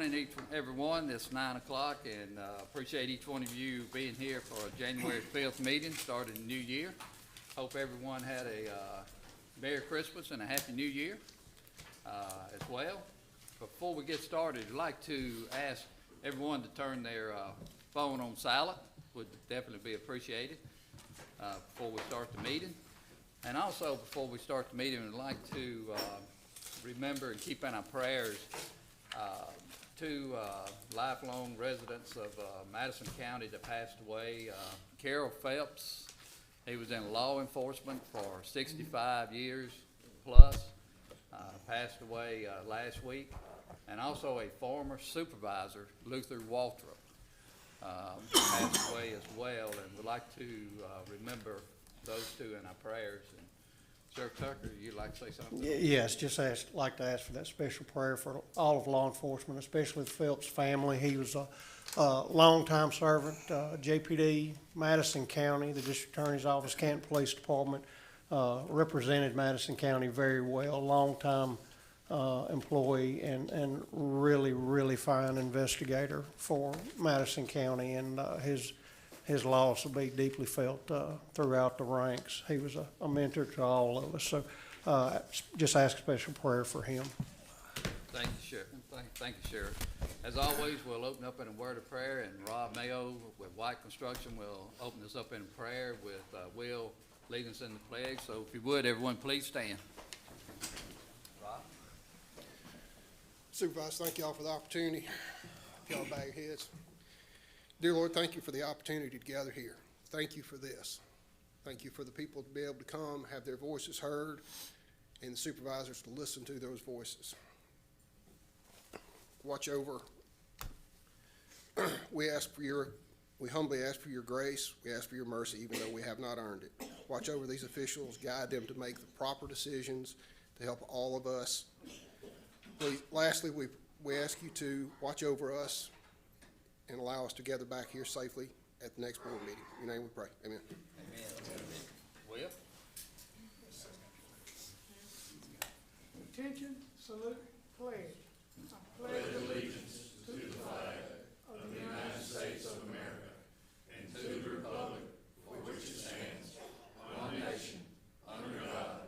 morning, everyone. It's 9 o'clock, and appreciate each one of you being here for a January 5th meeting, starting the new year. Hope everyone had a Merry Christmas and a Happy New Year as well. Before we get started, I'd like to ask everyone to turn their phone on silent. Would definitely be appreciated before we start the meeting. And also, before we start the meeting, I'd like to remember and keep in our prayers two lifelong residents of Madison County that passed away. Carol Phelps, he was in law enforcement for 65 years plus, passed away last week. And also a former supervisor, Luther Waltrip, passed away as well. And we'd like to remember those two in our prayers. And Sheriff Tucker, you'd like to say something? Yes, just like to ask for that special prayer for all of law enforcement, especially the Phelps family. He was a longtime servant, JPD, Madison County, the District Attorney's Office, Canton Police Department, represented Madison County very well, longtime employee, and really fine investigator for Madison County, and his loss will be deeply felt throughout the ranks. He was a mentor to all of us. So just ask a special prayer for him. Thank you, Sheriff. Thank you, Sheriff. As always, we'll open up in a word of prayer, and Rob Mayo with White Construction will open us up in prayer with Will leading us in the pledge. So if you would, everyone, please stand. Rob? Supervisors, thank y'all for the opportunity. Y'all bow your heads. Dear Lord, thank you for the opportunity to gather here. Thank you for this. Thank you for the people to be able to come, have their voices heard, and the supervisors to listen to those voices. Watch over. We humbly ask for your grace. We ask for your mercy, even though we have not earned it. Watch over these officials, guide them to make the proper decisions to help all of us. Please, lastly, we ask you to watch over us and allow us to gather back here safely at the next board meeting. In your name we pray. Amen. Amen. Will? Attention, salute, pledge. I pledge allegiance to the flag of the United States of America and to the republic for which it stands, one nation, under God,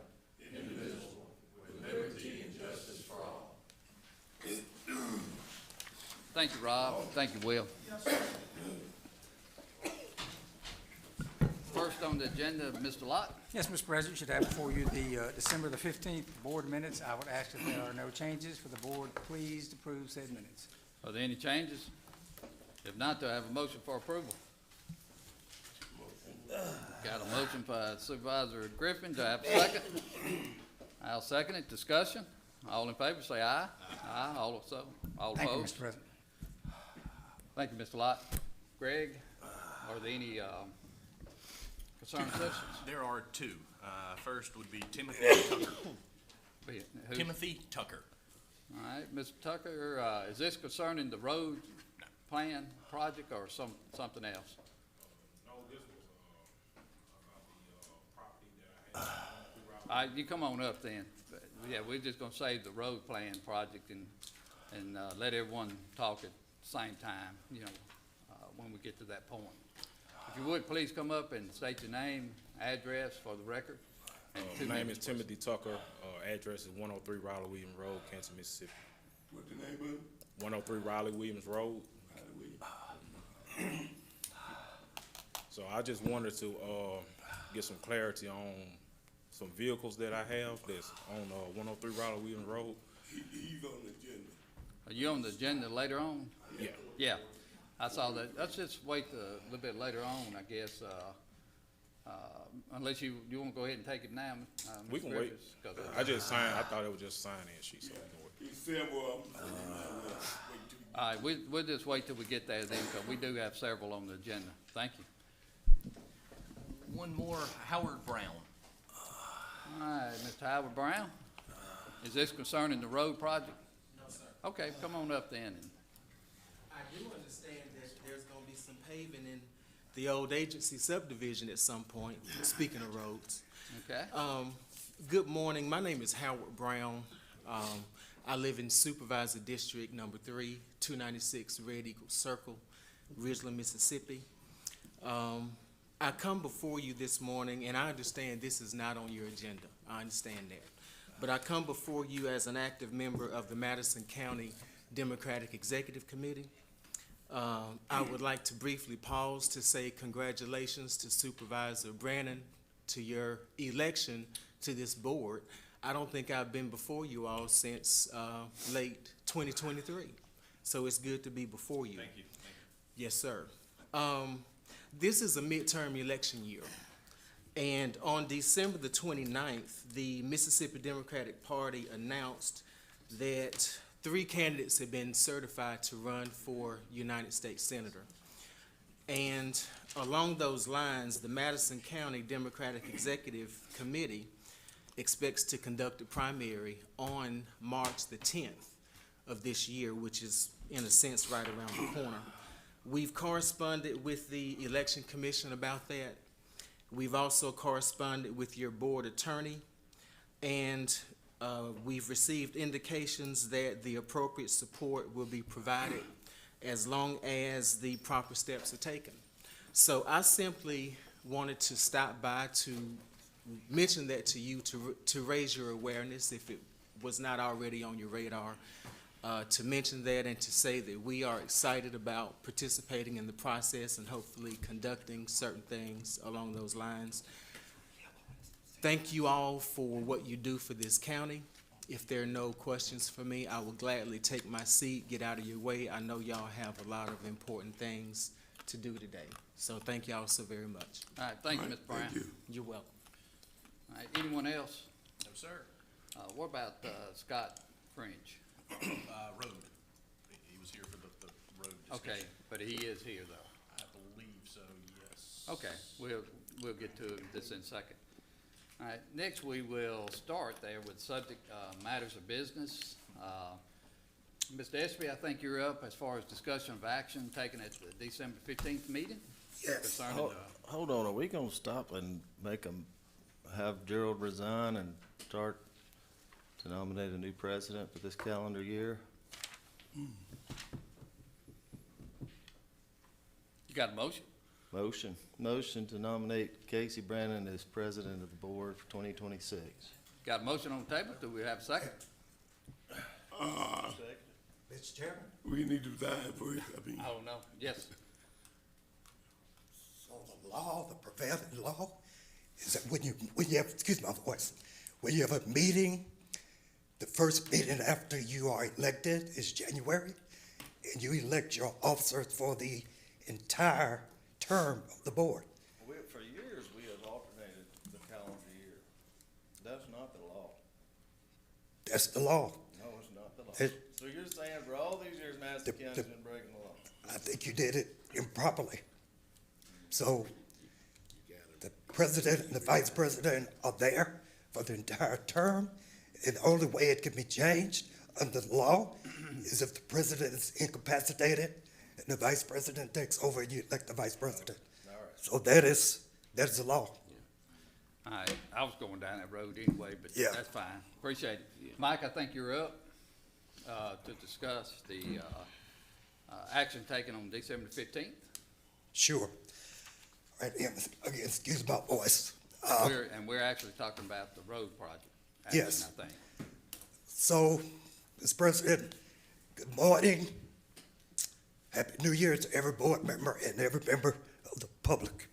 indivisible, with liberty and justice for all. Thank you, Rob. Thank you, Will. First on the agenda, Mr. Lott. Yes, Mr. President, you should have before you the December the 15th board minutes. I would ask if there are no changes for the board, please approve said minutes. Are there any changes? If not, do I have a motion for approval? Got a motion by Supervisor Griffin. Do I have a second? I'll second it. Discussion. All in favor say aye. Aye. All opposed? Thank you, Mr. President. Thank you, Mr. Lott. Greg, are there any concerned citizens? There are two. First would be Timothy Tucker. Who? Timothy Tucker. All right, Mr. Tucker, is this concerning the road plan project or something else? No, this was about the property that I had. All right, you come on up then. Yeah, we're just gonna save the road plan project and let everyone talk at the same time, you know, when we get to that point. If you would, please come up and state your name, address for the record. My name is Timothy Tucker. Address is 103 Riley Williams Road, Kansas, Mississippi. What's the name of it? 103 Riley Williams Road. So I just wanted to get some clarity on some vehicles that I have that's on 103 Riley Williams Road. He's on the agenda. Are you on the agenda later on? Yeah. Yeah, I saw that. Let's just wait a little bit later on, I guess, unless you want to go ahead and take it now. We Mr. can wait. Griffiths, I just signed. I thought it was just sign in sheet. So we can wait. He's several of them. All right, we'll just wait till we get there then, because we do have several on the agenda. Thank you. One more, Howard Brown. All right, Mr. Howard Brown, is this concerning the road project? No, sir. Okay, come on up then. I do understand that there's gonna be some paving in the old agency subdivision at some point, speaking of roads. Okay. Good morning, my name is Howard Brown. I live in Supervisor District Number 3, 296 Red Eagle Circle, Ridgeland, Mississippi. I come before you this morning, and I understand this is not on your agenda. I understand that. But I come before you as an active member of the Madison County Democratic Executive Committee. I would like to briefly pause to say congratulations to Supervisor Brannon to your election to this board. I don't think I've been before you all since late 2023. So it's good to be before you. Thank you. Yes, sir. This is a midterm election year. And on December the 29th, the Mississippi Democratic Party announced that 3 candidates had been certified to run for United States Senator. And along those lines, the Madison County Democratic Executive Committee expects to conduct a primary on March the 10th of this year, which is in a sense right around the corner. We've corresponded with the Election Commission about that. We've also corresponded with your board attorney, and we've received indications that the appropriate support will be provided as long as the proper steps are taken. So I simply wanted to stop by to mention that to you, to raise your awareness if it was not already on your radar, to mention that and to say that we are excited about participating in the process and hopefully conducting certain things along those lines. Thank you all for what you do for this county. If there are no questions for me, I will gladly take my seat, get out of your way. I know y'all have a lot of important things to do today. So thank y'all so very much. All right, thank you, Mr. Brown. Thank you. You're welcome. All right, anyone else? No, sir. What about Scott French? Road. He was here for the road discussion. Okay, but he is here, though. I believe so, yes. Okay, we'll get to this in a second. All right, next we will start there with subject matters of business. Mr. Espy, I think you're up as far as discussion of action taken at the December 15th meeting. Yes. Concerning, Hold on, are we gonna stop and make them, have Gerald resign and start to nominate a new president for this calendar year? you got a motion? Motion to nominate Casey Brannon as president of the board for 2026. Got a motion on the table? Do we have a second? Mr. Chairman? We need to resign first, I mean. I don't know. Yes. So the law, the prevailing law, is that when you have, excuse my voice, when you have a meeting, the first meeting after you are elected is January, and you elect your officers for the entire term of the board. For years, we have alternated the calendar year. That's not the law. That's the law. No, it's not the law. It- So you're saying for all these years, Madison The- County's the- been breaking the law? I think you did it improperly. So the president and the vice president are there for the entire term, and the only way it can be changed under the law is if the president is incapacitated and the vice president takes over and you elect the vice president. All right. So that is the law. All right, I was going down that road anyway, but Yeah. that's fine. Appreciate it. Mike, I think you're up to discuss the action taken on December 15th. Sure. All right, and again, excuse my voice. We're actually talking about the road project. Yes. action, I think. So, Mr. President, good morning. Happy New Year to every board member and every member of the public.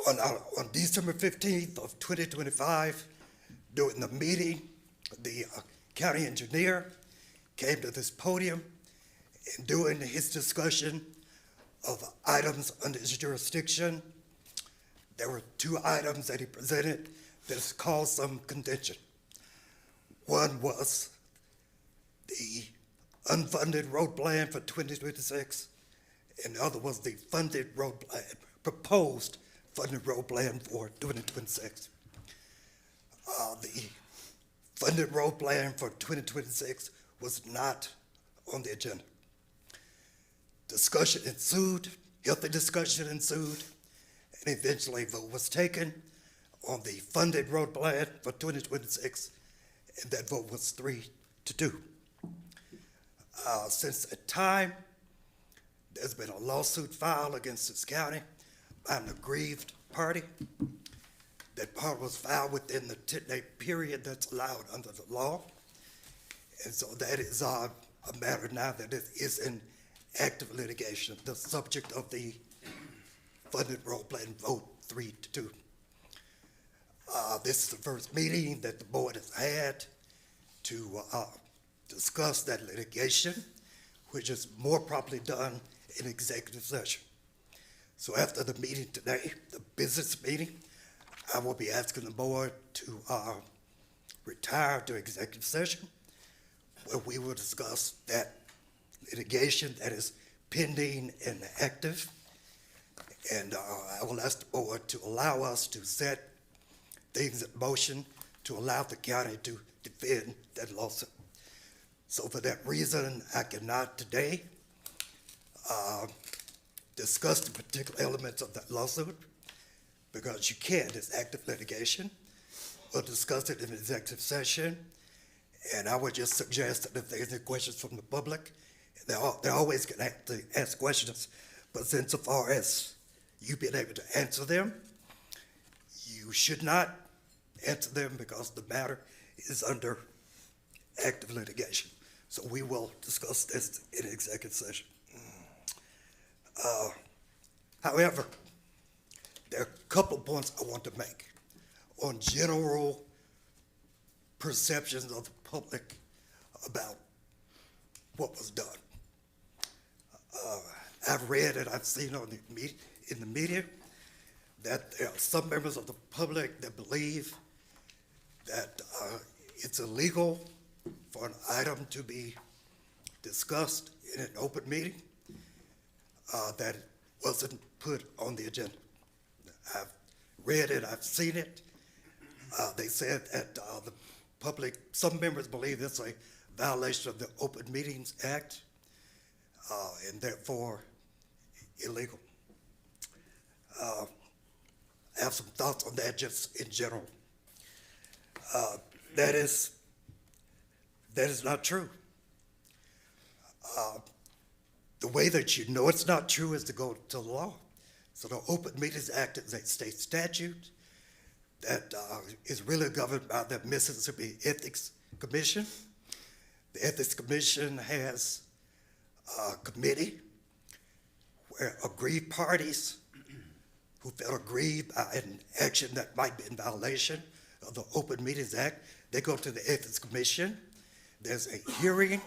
On December 15th of 2025, during the meeting, the county engineer came to this podium, and during his discussion of items under his jurisdiction, there were 2 items that he presented that has caused some contention. One was the unfunded road plan for 2026, and the other was the funded road plan, proposed funded road plan for 2026. The funded road plan for 2026 was not on the agenda. Discussion ensued, healthy discussion ensued, and eventually a vote was taken on the funded road plan for 2026, and that vote was 3 to do. Since that time, there's been a lawsuit filed against this county by an aggrieved party. That part was filed within the 10-day period that's allowed under the law. And so that is a matter now that is in active litigation, the subject of the funded role playing vote 3-2. This is the first meeting that the board has had to discuss that litigation, which is more properly done in executive session. So after the meeting today, the business meeting, I will be asking the board to retire to executive session, where we will discuss that litigation that is pending and active. And I will ask the board to allow us to set things in motion to allow the county to defend that lawsuit. So for that reason, I cannot today discuss the particular elements of that lawsuit, because you can't, it's active litigation. We'll discuss it in executive session, and I would just suggest that if there's any questions from the public, they're always gonna have to ask questions, but insofar as you being able to answer them, you should not answer them because the matter is under active litigation. So we will discuss this in executive session. However, there are a couple of points I want to make on general perceptions of the public about what was done. I've read and I've seen in the media that there are some members of the public that believe that it's illegal for an item to be discussed in an open meeting that it wasn't put on the agenda. I've read it, I've seen it. They said that the public, some members believe it's a violation of the Open Meetings Act and therefore illegal. I have some thoughts on that just in general. That is not true. The way that you know it's not true is to go to the law. So the Open Meetings Act is a state statute that is really governed by the Mississippi Ethics Commission. The Ethics Commission has a committee where aggrieved parties who felt aggrieved by an action that might be in violation of the Open Meetings Act, they go to the Ethics Commission. There's a hearing,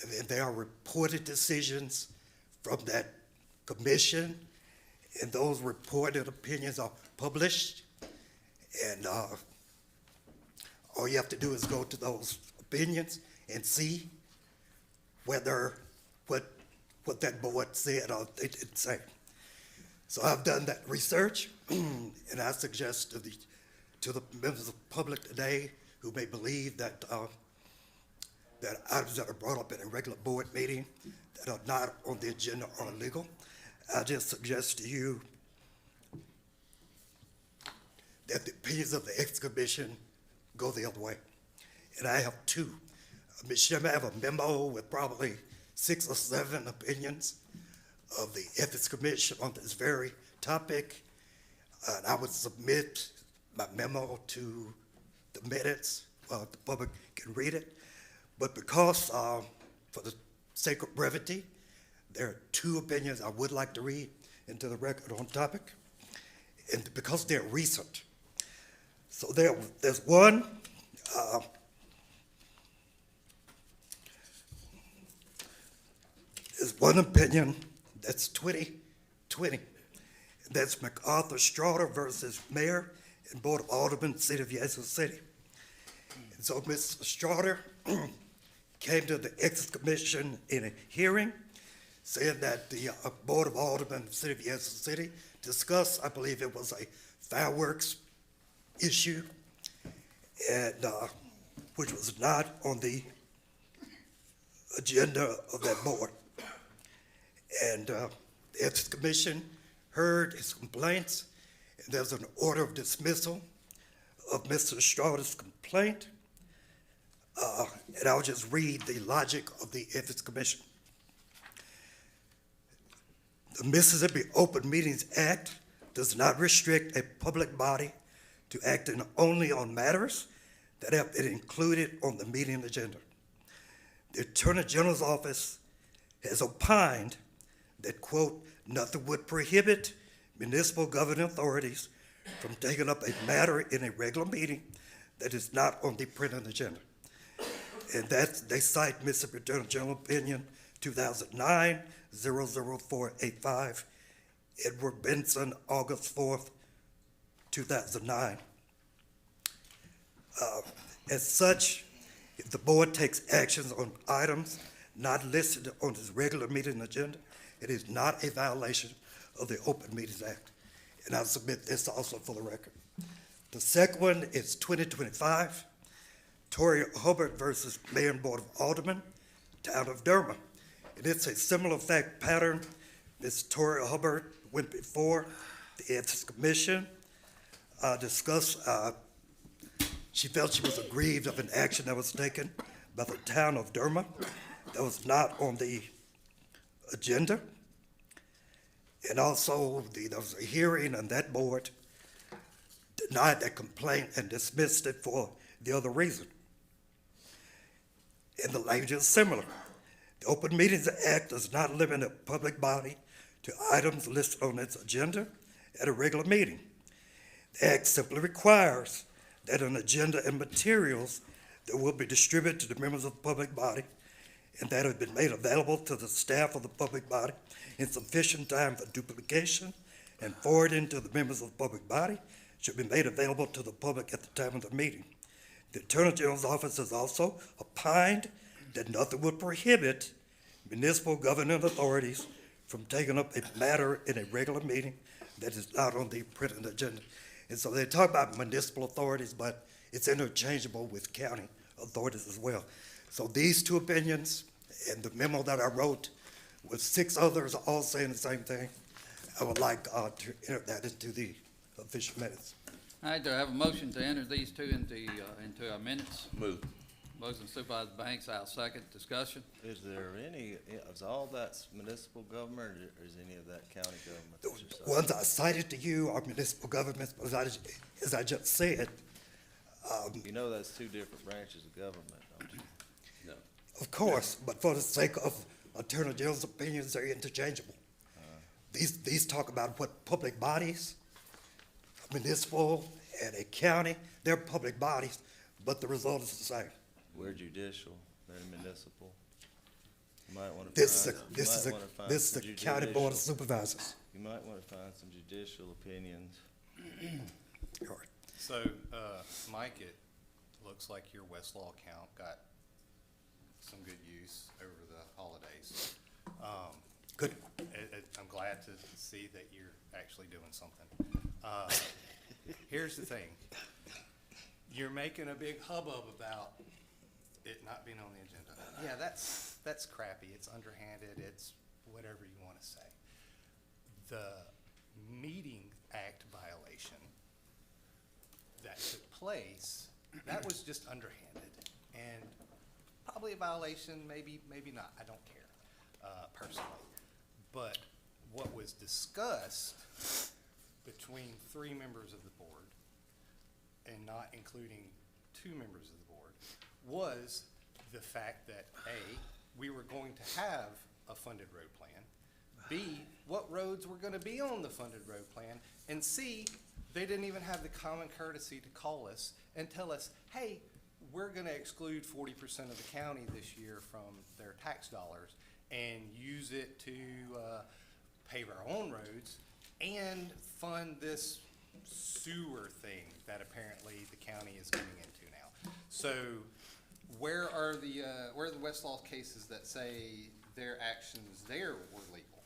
and then there are reported decisions from that commission, and those reported opinions are published. And all you have to do is go to those opinions and see whether what that board said or they didn't say. So I've done that research, and I suggest to the members of the public today who may believe that that items that are brought up in a regular board meeting that are not on the agenda are illegal, I just suggest to you that the opinions of the Ethics Commission go the other way. And I have two. Ms. Sherman, I have a memo with probably 6 or 7 opinions of the Ethics Commission on this very topic. And I would submit my memo to the minutes, the public can read it. But because, for the sake of brevity, there are 2 opinions I would like to read into the record on topic, and because they're recent. So there's one, there's one opinion that's 2020. That's MacArthur Straughter versus Mayor and Board of Aldermen, City of Yazoo City. And so Mr. Straughter came to the Ethics Commission in a hearing, saying that the Board of Aldermen, City of Yazoo City, discussed, I believe it was a fireworks issue, and which was not on the agenda of that board. And the Ethics Commission heard his complaints, and there's an order of dismissal of Mr. Straughter's complaint. And I'll just read the logic of the Ethics Commission. The Mississippi Open Meetings Act does not restrict a public body to acting only on matters that have been included on the meeting agenda. The Attorney General's office has opined that, quote, nothing would prohibit municipal governing authorities from taking up a matter in a regular meeting that is not on the printed agenda. And that, they cite Mississippi Attorney General Opinion 2009-00485, Edward Benson, August 4th, 2009. As such, if the board takes actions on items not listed on its regular meeting agenda, it is not a violation of the Open Meetings Act. And I'll submit this also for the record. The second one is 2025, Tory Hubbard versus Mayor and Board of Aldermen, Town of Durham. And it's a similar fact pattern. Ms. Tory Hubbard went before the Ethics Commission, she felt she was aggrieved of an action that was taken by the Town of Durham that was not on the agenda. And also, there was a hearing, and that board denied that complaint and dismissed it for the other reason. And the language is similar. The Open Meetings Act does not limit a public body to items listed on its agenda at a regular meeting. The Act simply requires that an agenda and materials that will be distributed to the members of the public body and that have been made available to the staff of the public body in sufficient time for duplication and forwarding to the members of the public body should be made available to the public at the time of the meeting. The Attorney General's office has also opined that nothing would prohibit municipal governing authorities from taking up a matter in a regular meeting that is not on the printed agenda. And so they talk about municipal authorities, but it's interchangeable with county authorities as well. So these two opinions and the memo that I wrote with 6 others all saying the same thing, I would like to enter that into the official minutes. All right, do I have a motion to enter these two into our minutes? Move. Motion Supervisor Banks, I'll second. Discussion? Is there any, is all that municipal government, or is any of that county government? The that you're citing? ones I cited to you are municipal governments, but as I just said, You know that's 2 different branches of government, don't you? No. of course, but for the sake of Attorney General's opinions, they're interchangeable. These talk about what public bodies, municipal and a county, they're public bodies, but the result is the same. We're judicial, they're municipal. You might want to This find, is the county board of supervisors. You might want to find some judicial opinions. All right. So, Mike, it looks like your Westlaw account got some good use over the holidays. Good. I'm glad to see that you're actually doing something. Here's the thing. You're making a big hubbub about it not being on the agenda. Yeah, that's crappy. It's underhanded. It's whatever you want to say. The Meeting Act violation that took place, that was just underhanded and probably a violation, maybe not. I don't care personally. But what was discussed between 3 members of the board and not including 2 members of the board was the fact that A, we were going to have a funded road plan, B, what roads were going to be on the funded road plan, and C, they didn't even have the common courtesy to call us and tell us, hey, we're going to exclude 40% of the county this year from their tax dollars and use it to pave our own roads and fund this sewer thing that apparently the county is getting into now. So where are the Westlaw cases that say their actions there were legal?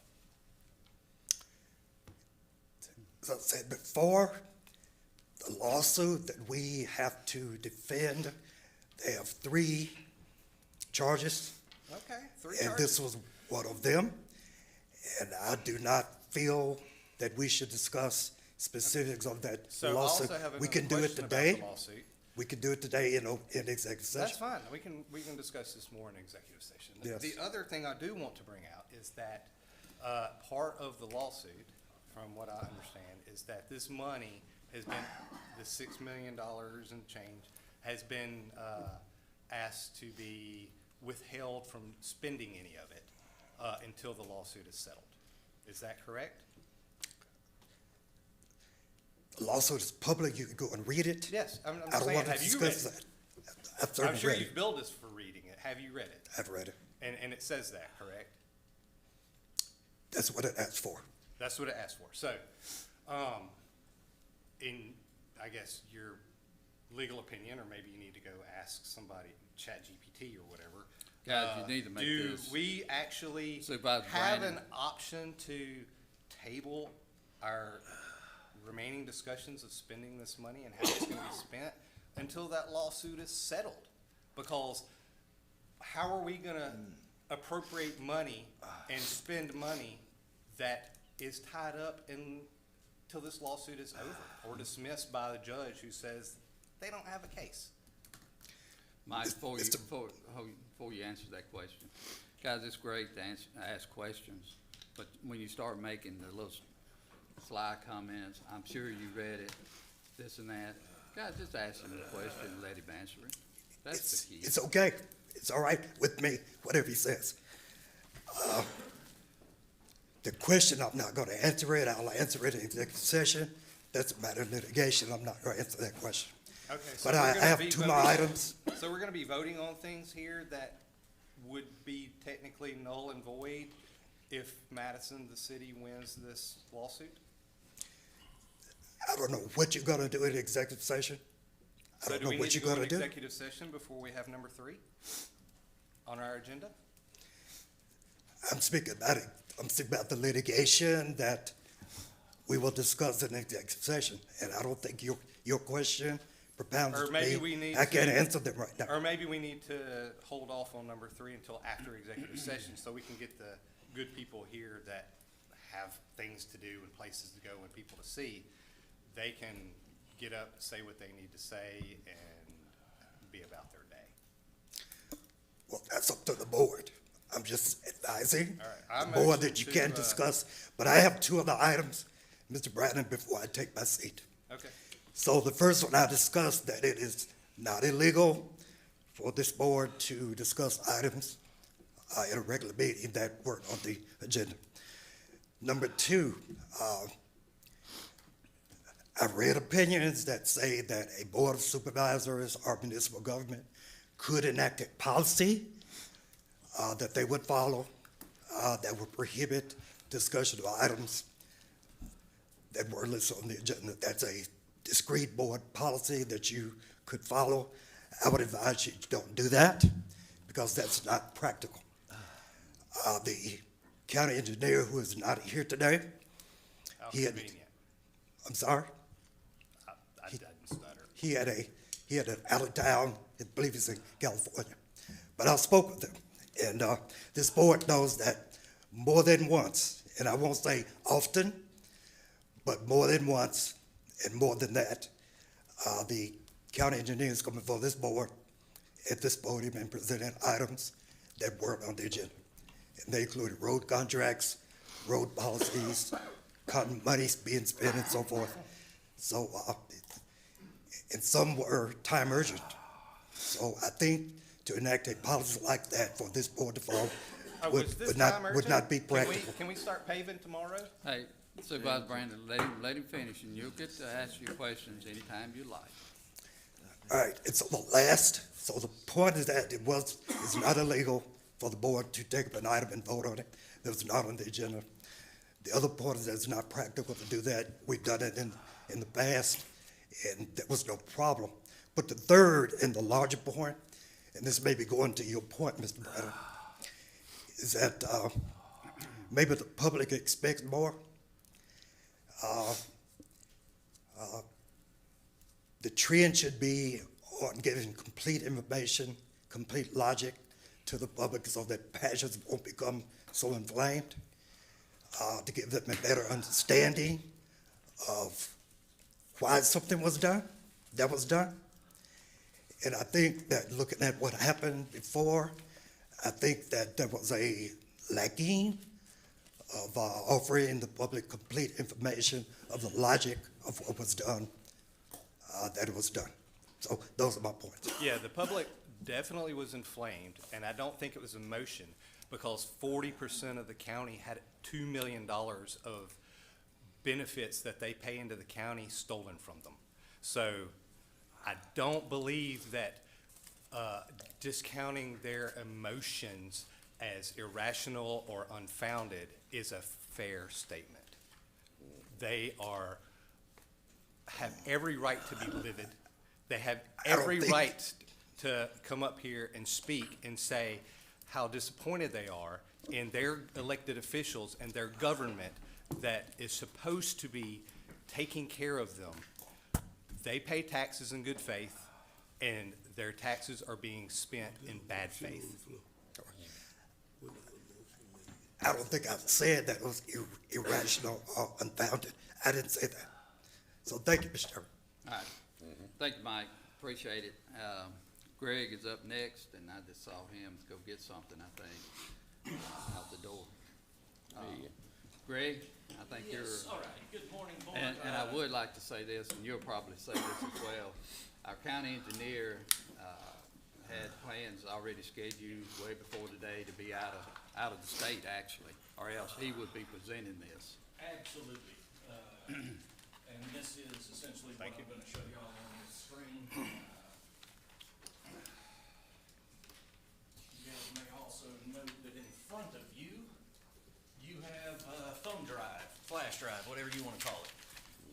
As I said before, the lawsuit that we have to defend, they have 3 charges. Okay, 3 And charges. this was one of them. And I do not feel that we should discuss specifics of that So I lawsuit. also have We another can do it question about today. the lawsuit. we could do it today in executive session. That's fine. We can discuss this more in executive session. Yes. The other thing I do want to bring out is that, part of the lawsuit, from what I understand, is that this money has been, the $6 million and change, has been, asked to be withheld from spending any of it, until the lawsuit is settled. Is that correct? The lawsuit is public, you can go and read it. Yes, I'm I don't saying, want to have you read discuss it? that. I've I'm certainly sure read you've it. billed us for reading it. Have you read it? I've read it. And it says that, correct? That's what it asks for. That's what it asked for. So, in, I guess, your legal opinion, or maybe you need to go ask somebody, ChatGPT or whatever. Guys, you need to make this. Do we actually Supervisor have Brandon. an option to table our remaining discussions of spending this money and how it's gonna be spent until that lawsuit is settled? Because how are we gonna appropriate money and spend money that is tied up until this lawsuit is over or dismissed by the judge who says they don't have a case? Mike, before you answer that question, guys, it's great to ask questions, but when you start making the little sly comments, I'm sure you read it, this and that, guys, just ask him the question and let him answer it. That's the key. It's okay. It's all right with me, whatever he says. The question, I'm not going to answer it. I'll answer it in executive session. That's a matter of litigation. I'm not going to answer that question. Okay, so But I we're gonna have be two more voting- items. So we're gonna be voting on things here that would be technically null and void if Madison, the city, wins this lawsuit? I don't know what you're going to do in executive session. I So don't do know we need what to you're go going into to do. executive session before we have number 3 on our agenda? I'm speaking about it. I'm speaking about the litigation that we will discuss in executive session. And I don't think your question propounds Or to maybe me. we need I can't to- answer them right now. Or maybe we need to hold off on number 3 until after executive session, so we can get the good people here that have things to do and places to go and people to see. They can get up, say what they need to say, and be about their day. Well, that's up to the board. I'm just advising All right, I the board motion that you to, can discuss. But I have two other items, Mr. Brandon, before I take my seat. Okay. So the first one, I discussed that it is not illegal for this board to discuss items in a regular meeting that weren't on the agenda. Number two, I've read opinions that say that a board of supervisors or municipal government could enact a policy that they would follow that would prohibit discussion of items that were listed on the agenda. That's a discrete board policy that you could follow. I would advise you don't do that because that's not practical. The county engineer, who is not here today, How he had, convenient. I'm sorry? I didn't stutter. He had an out of town, I believe he's in California. But I spoke with him, and this board knows that more than once, and I won't say often, but more than once, and more than that, the county engineers come before this board at this podium and presented items that weren't on the agenda. And they included road contracts, road policies, monies being spent and so forth. So, and some were time urgent. So I think to enact a policy like that for this board to follow Was this would time not urgent? be practical. Can we start paving tomorrow? Hey, Supervisor Brandon, let him finish, and you'll get to ask your questions anytime you like. All right, it's the last, so the point is that it's not illegal for the board to take up an item and vote on it. That was not on the agenda. The other point is that it's not practical to do that. We've done it in the past, and there was no problem. But the third and the larger point, and this may be going to your point, Mr. Brandon, is that maybe the public expects more. The trend should be on giving complete information, complete logic to the public so that passions won't become so inflamed, to give them a better understanding of why something was done, that was done. And I think that looking at what happened before, I think that there was a lacking of offering the public complete information of the logic of what was done, that it was done. So those are my points. Yeah, the public definitely was inflamed, and I don't think it was emotion, because 40% of the county had $2 million of benefits that they pay into the county stolen from them. So I don't believe that discounting their emotions as irrational or unfounded is a fair statement. They have every right to be livid. They have every right to come up here and speak and say how disappointed they are in their elected officials and their government that is supposed to be taking care of them. They pay taxes in good faith, and their taxes are being spent in bad faith. I don't think I said that it was irrational or unfounded. I didn't say that. So thank you, Mr. Chairman. All right. Thank you, Mike. Appreciate it. Greg is up next, and I just saw him go get something, I think, out the door. Greg, I think you're. Yes, all right. Good morning, board. And I would like to say this, and you'll probably say this as well. Our county engineer had plans already scheduled way before today to be out of the state, actually, or else he would be presenting this. Absolutely. And this is essentially what I'm going to show y'all on the screen. You guys may also note that in front of you, you have a thumb drive, flash drive, whatever you want to call it.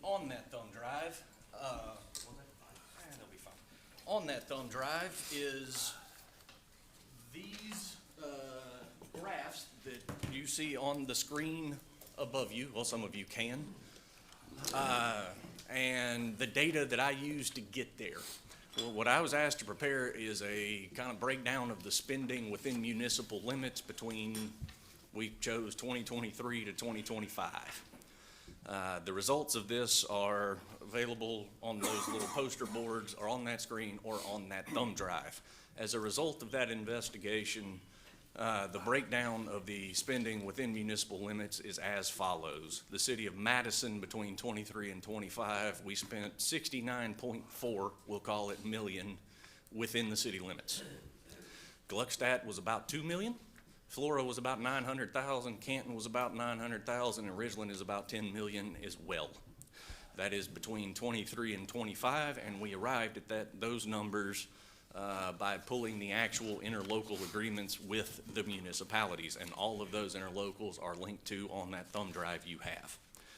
On that thumb drive, they'll be fine. On that thumb drive is these graphs that you see on the screen above you. Well, some of you can. And the data that I used to get there. Well, what I was asked to prepare is a kind of breakdown of the spending within municipal limits between, we chose 2023 to 2025. The results of this are available on those little poster boards or on that screen or on that thumb drive. As a result of that investigation, the breakdown of the spending within municipal limits is as follows. The city of Madison, between 23 and 25, we spent 69.4, we'll call it million, within the city limits. Gluckstadt was about 2 million. Flora was about 900,000, Canton was about 900,000, and Ridgeland is about 10 million as well. That is between 23 and 25, and we arrived at those numbers by pulling the actual interlocal agreements with the municipalities, and all of those interlocals are linked to on that thumb drive you have.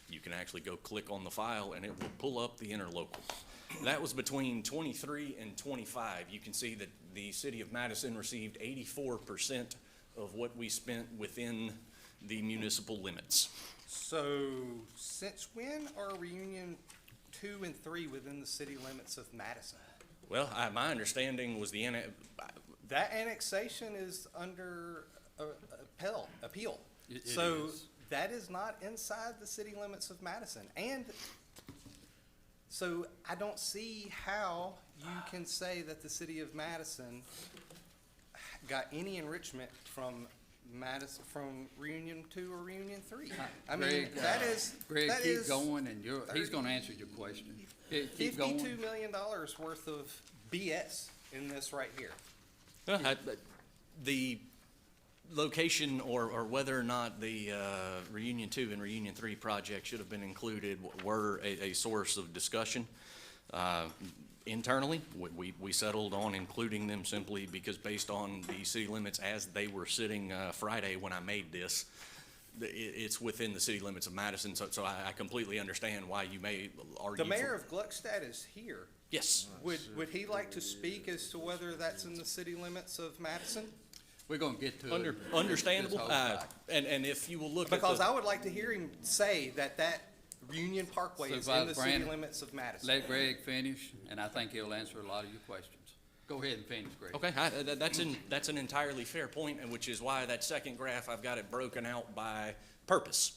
You can actually go click on the file and it will pull up the interlocal. That was between 23 and 25. You can see that the city of Madison received 84% of what we spent within the municipal limits. So since when are Reunion 2 and 3 within the city limits of Madison? Well, my understanding was That annexation is under appeal. It So is. that is not inside the city limits of Madison. And so I don't see how you can say that the city of Madison got any enrichment from Reunion 2 or Reunion 3. I mean, Greg, that is. Greg, that keep is going, and he's gonna answer your question. Keep going. $52 million worth of BS in this right here. The location or whether or not the Reunion 2 and Reunion 3 project should have been included were a source of discussion. Internally, we settled on including them simply because based on the city limits as they were sitting Friday when I made this, it's within the city limits of Madison, so I completely understand why you may argue. The mayor of Gluckstadt is here. Yes. Would he like to speak as to whether that's in the city limits of Madison? We're gonna get to it. Understandable, This whole side. and if you will look Because at I would like to hear him say that Union Parkway is in Supervisor the city Brandon, limits of Madison. Let Greg finish, and I think he'll answer a lot of your questions. Go ahead and finish, Greg. Okay, that's an entirely fair point, and which is why that second graph, I've got it broken out by purpose.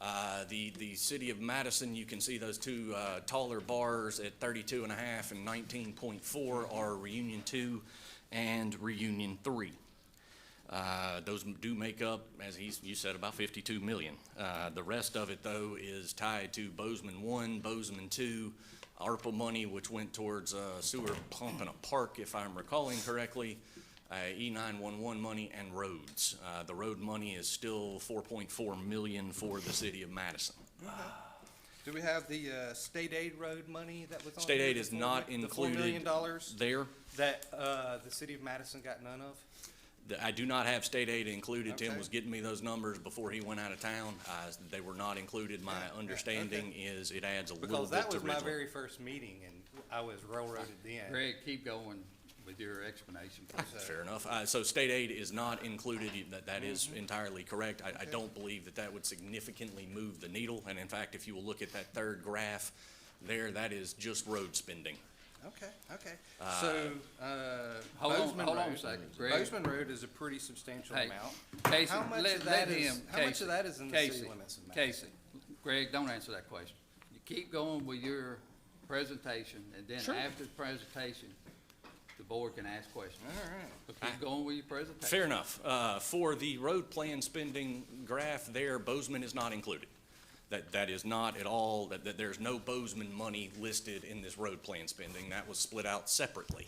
The city of Madison, you can see those two taller bars at 32.5 and 19.4 are Reunion 2 and Reunion 3. Those do make up, as you said, about 52 million. The rest of it, though, is tied to Bozeman 1, Bozeman 2, ARPA money, which went towards sewer pump in a park, if I'm recalling correctly, E911 money, and roads. The road money is still 4.4 million for the city of Madison. Do we have the state aid road money that was on? State here aid is before? not The included $4 million there. that the city of Madison got none of? I do not have state aid included. Tim Okay. was getting me those numbers before he went out of town. They were not included. My understanding is it adds a little Because bit that to was my regional. very first meeting, and I was railroaded in. Greg, keep going with your explanation, please. Fair enough. So state aid is not included. That is entirely correct. I don't believe that that would significantly move the needle. And in fact, if you will look at that third graph there, that is just road spending. Okay. So, Hold on Bozeman a Road, second, Greg. Bozeman Road is a pretty substantial Hey, amount. Casey, How much let of that him, is, how much Casey, of that is in the city limits of Madison? Casey, Greg, don't answer that question. You keep going with your presentation, and then after the presentation, the board can ask questions. All right. But keep going with your presentation. Fair enough. For the road plan spending graph there, Bozeman is not included. That is not at all, that there's no Bozeman money listed in this road plan spending. That was split out separately.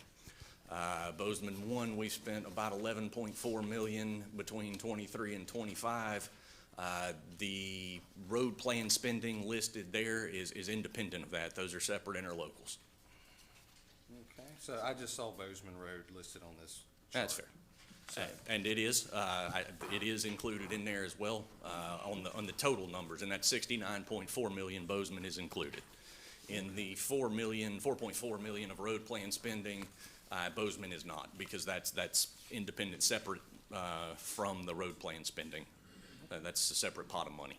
Bozeman 1, we spent about 11.4 million between 23 and 25. The road plan spending listed there is independent of that. Those are separate interlocals. Okay, so I just saw Bozeman Road listed on this chart. That's fair. And it is included in there as well, on the total numbers, and that 69.4 million Bozeman is included. In the 4.4 million of road plan spending, Bozeman is not, because that's independent, separate, from the road plan spending. That's a separate pot of money.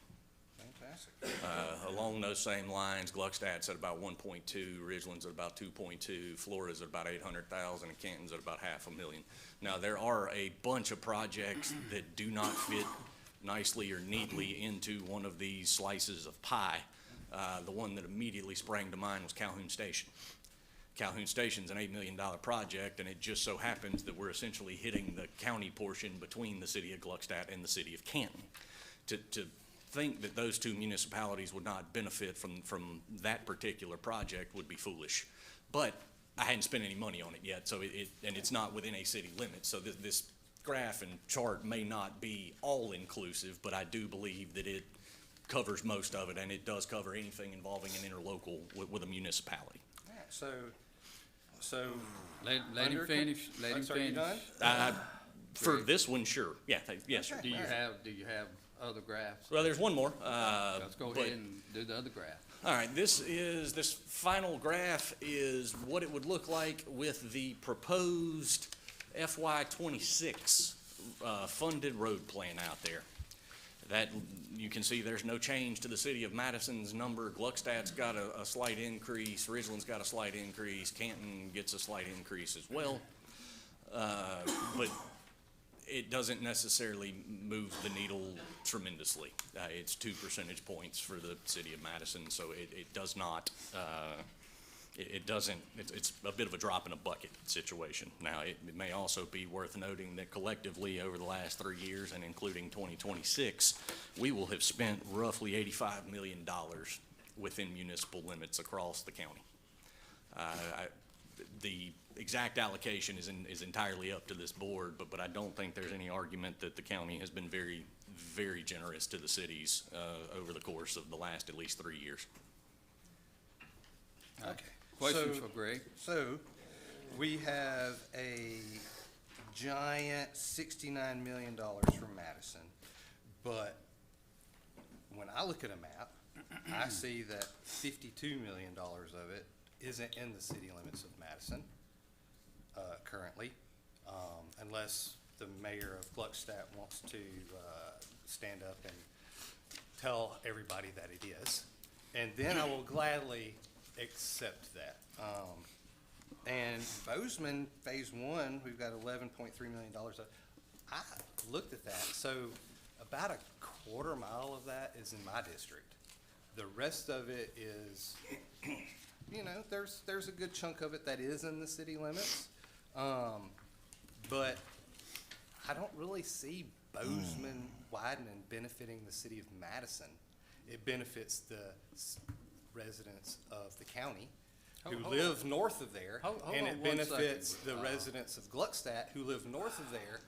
Fantastic. Along those same lines, Gluckstadt's at about 1.2, Ridgeland's at about 2.2, Florida's at about 800,000, and Canton's at about 500,000. Now, there are a bunch of projects that do not fit nicely or neatly into one of these slices of pie. The one that immediately sprang to mind was Calhoun Station. Calhoun Station's an $8 million project, and it just so happens that we're essentially hitting the county portion between the city of Gluckstadt and the city of Canton. To think that those two municipalities would not benefit from that particular project would be foolish. But I hadn't spent any money on it yet, so and it's not within a city limit. So this graph and chart may not be all inclusive, but I do believe that it covers most of it, and it does cover anything involving an interlocal with a municipality. All right, so. Let him finish, let him I'm sorry, you finish. done? For this one, sure. Yeah, yes, sir. Do you have other graphs? Well, there's one more. Let's go but- ahead and do the other graph. All right, this final graph is what it would look like with the proposed FY '26 funded road plan out there. That, you can see there's no change to the city of Madison's number. Gluckstadt's got a slight increase, Ridgeland's got a slight increase, Canton gets a slight increase as well. But it doesn't necessarily move the needle tremendously. It's 2 percentage points for the city of Madison, so it does not, it's a bit of a drop in a bucket situation. Now, it may also be worth noting that collectively over the last 3 years and including 2026, we will have spent roughly $85 million within municipal limits across the county. The exact allocation is entirely up to this board, but I don't think there's any argument that the county has been very, very generous to the cities over the course of the last at least 3 years. Okay. Questions So- for Greg? So, we have a giant $69 million from Madison, but when I look at a map, I see that $52 million of it isn't in the city limits of Madison, currently, unless the mayor of Gluckstadt wants to, stand up and tell everybody that it is. And then I will gladly accept that. And Bozeman Phase 1, we've got $11.3 million. I looked at that, so about quarter mile of that is in my district. The rest of it is, you know, there's a good chunk of it that is in the city limits. But I don't really see Bozeman widening benefiting the city of Madison. It benefits the residents of the county who Hold live north of there. Hold And on it one benefits second. the residents of Gluckstadt who live north of there.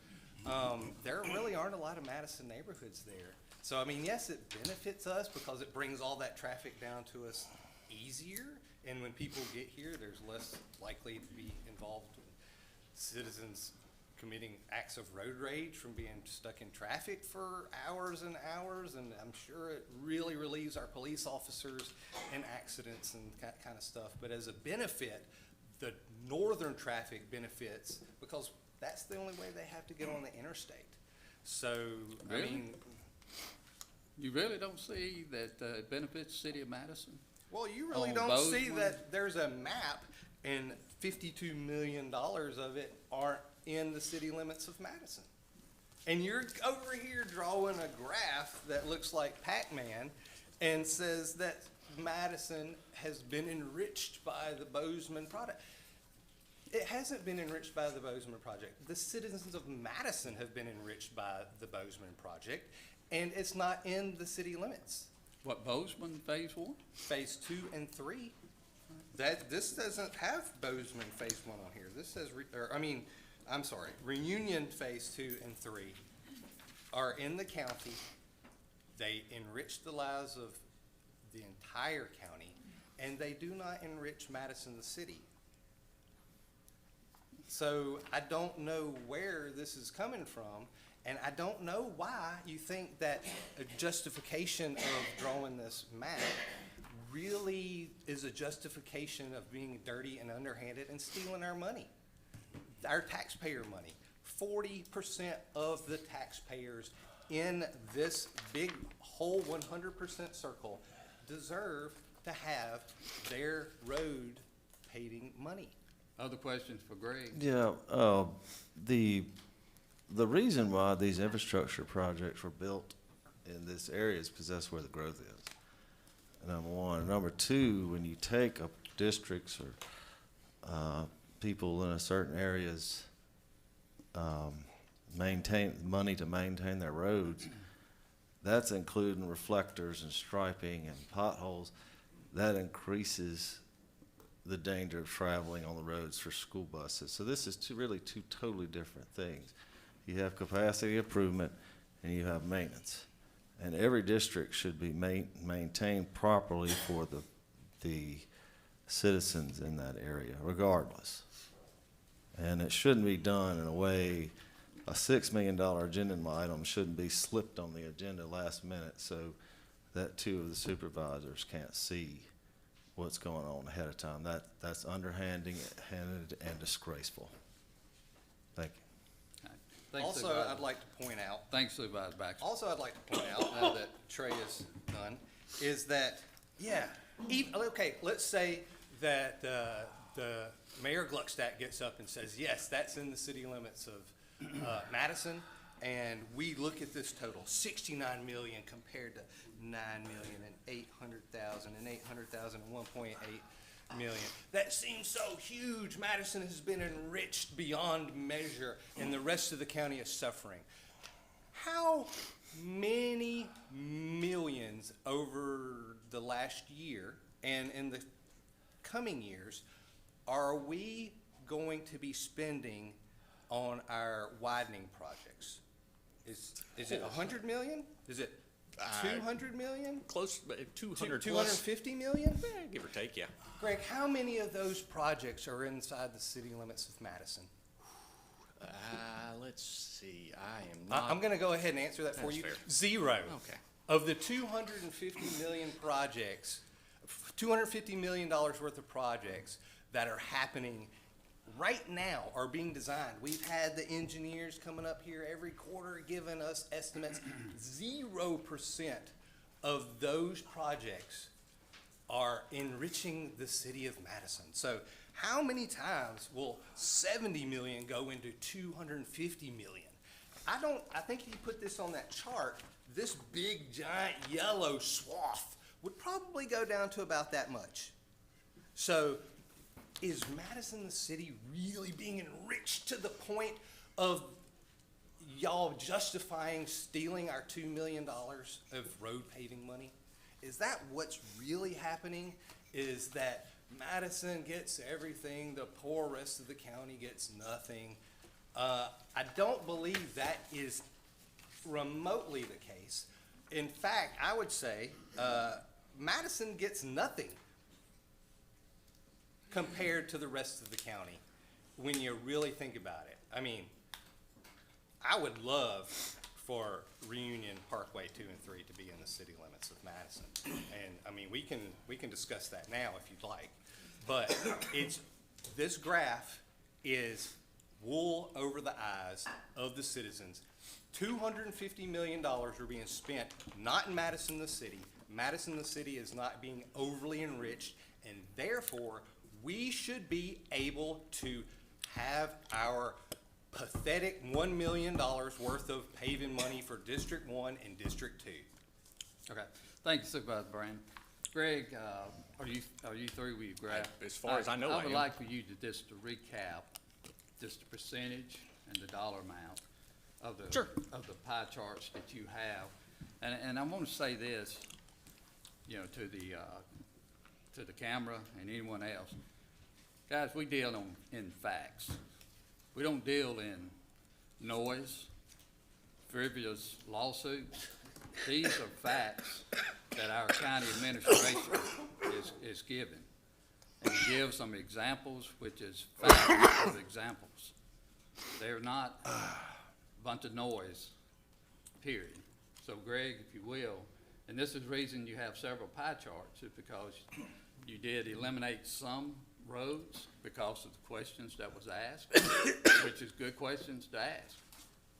There really aren't a lot of Madison neighborhoods there. So, I mean, yes, it benefits us because it brings all that traffic down to us easier. And when people get here, there's less likely to be involved with citizens committing acts of road rage from being stuck in traffic for hours and hours. And I'm sure it really relieves our police officers in accidents and that kind of stuff. But as a benefit, the northern traffic benefits because that's the only way they have to get on the interstate. So, I Really? mean, You really don't see that it benefits the city of Madison? well, you really On don't see Bozeman? that there's a map and $52 million of it aren't in the city limits of Madison. And you're over here drawing a graph that looks like Pac-Man and says that Madison has been enriched by the Bozeman product. It hasn't been enriched by the Bozeman project. The citizens of Madison have been enriched by the Bozeman project, and it's not in the city limits. What, Bozeman Phase 1? Phase 2 and 3. This doesn't have Bozeman Phase 1 on here. This says, Reunion Phase 2 and 3 are in the county. They enrich the lives of the entire county, and they do not enrich Madison, the city. So I don't know where this is coming from, and I don't know why you think that a justification of drawing this map really is a justification of being dirty and underhanded and stealing our money, our taxpayer money. 40% of the taxpayers in this big whole 100% circle deserve to have their road paving money. Other questions for Greg? Yeah, the reason why these infrastructure projects were built in this area is because that's where the growth is, number one. Number two, when you take up districts or people in a certain areas maintain money to maintain their roads, that's including reflectors and striping and potholes. That increases the danger of traveling on the roads for school buses. So this is really two totally different things. You have capacity improvement and you have maintenance. And every district should be maintained properly for the citizens in that area, regardless. And it shouldn't be done in a way, a $6 million agenda item shouldn't be slipped on the agenda last minute so that two of the supervisors can't see what's going on ahead of time. That's underhanded and disgraceful. Thank you. Thanks, Also, Supervisor. I'd like to point out, Thanks, Supervisor Baxter. also I'd like to point out, now that Trey is done, is that, yeah, okay, let's say that the Mayor Gluckstadt gets up and says, yes, that's in the city limits of Madison, and we look at this total, 69 million compared to 9 million and 800,000 and 800,000 and 1.8 million. That seems so huge. Madison has been enriched beyond measure, and the rest of the county is suffering. How many millions over the last year and in the coming years are we going to be spending on our widening projects? Is it 100 million? Is it 200 million? Close, 200 plus. 250 million? Give or take, yeah. Greg, how many of those projects are inside the city limits of Madison? Let's see, I am not. I'm gonna go ahead and answer that for That's you. fair. 0. Okay. Of the 250 million projects, $250 million worth of projects that are happening right now are being designed. We've had the engineers coming up here every quarter giving us estimates. 0% of those projects are enriching the city of Madison. So how many times will 70 million go into 250 million? I think if you put this on that chart, this big giant yellow swath would probably go down to about that much. So is Madison the city really being enriched to the point of y'all justifying stealing our $2 million of road paving money? Is that what's really happening? Is that Madison gets everything, the poor rest of the county gets nothing? I don't believe that is remotely the case. In fact, I would say Madison gets nothing compared to the rest of the county when you really think about it. I mean, I would love for Reunion, Parkway 2 and 3 to be in the city limits of Madison. And, I mean, we can discuss that now if you'd like. But this graph is wool over the eyes of the citizens. $250 million are being spent, not in Madison the city. Madison the city is not being overly enriched, and therefore, we should be able to have our pathetic $1 million worth of paving money for District 1 and District 2. Okay, thank you, Supervisor Brand. Greg, are you through with your graph? As far as I know, I would am. like for you to just to recap just the percentage and the dollar amount of the Sure. of the pie charts that you have. And I want to say this, you know, to the camera and anyone else. Guys, we deal in facts. We don't deal in noise, frivolous lawsuits. These are facts that our county administration is given. And we give some examples, which is facts of examples. They're not a bunch of noise, period. So Greg, if you will, and this is the reason you have several pie charts, is because you did eliminate some roads because of the questions that was asked, which is good questions to ask.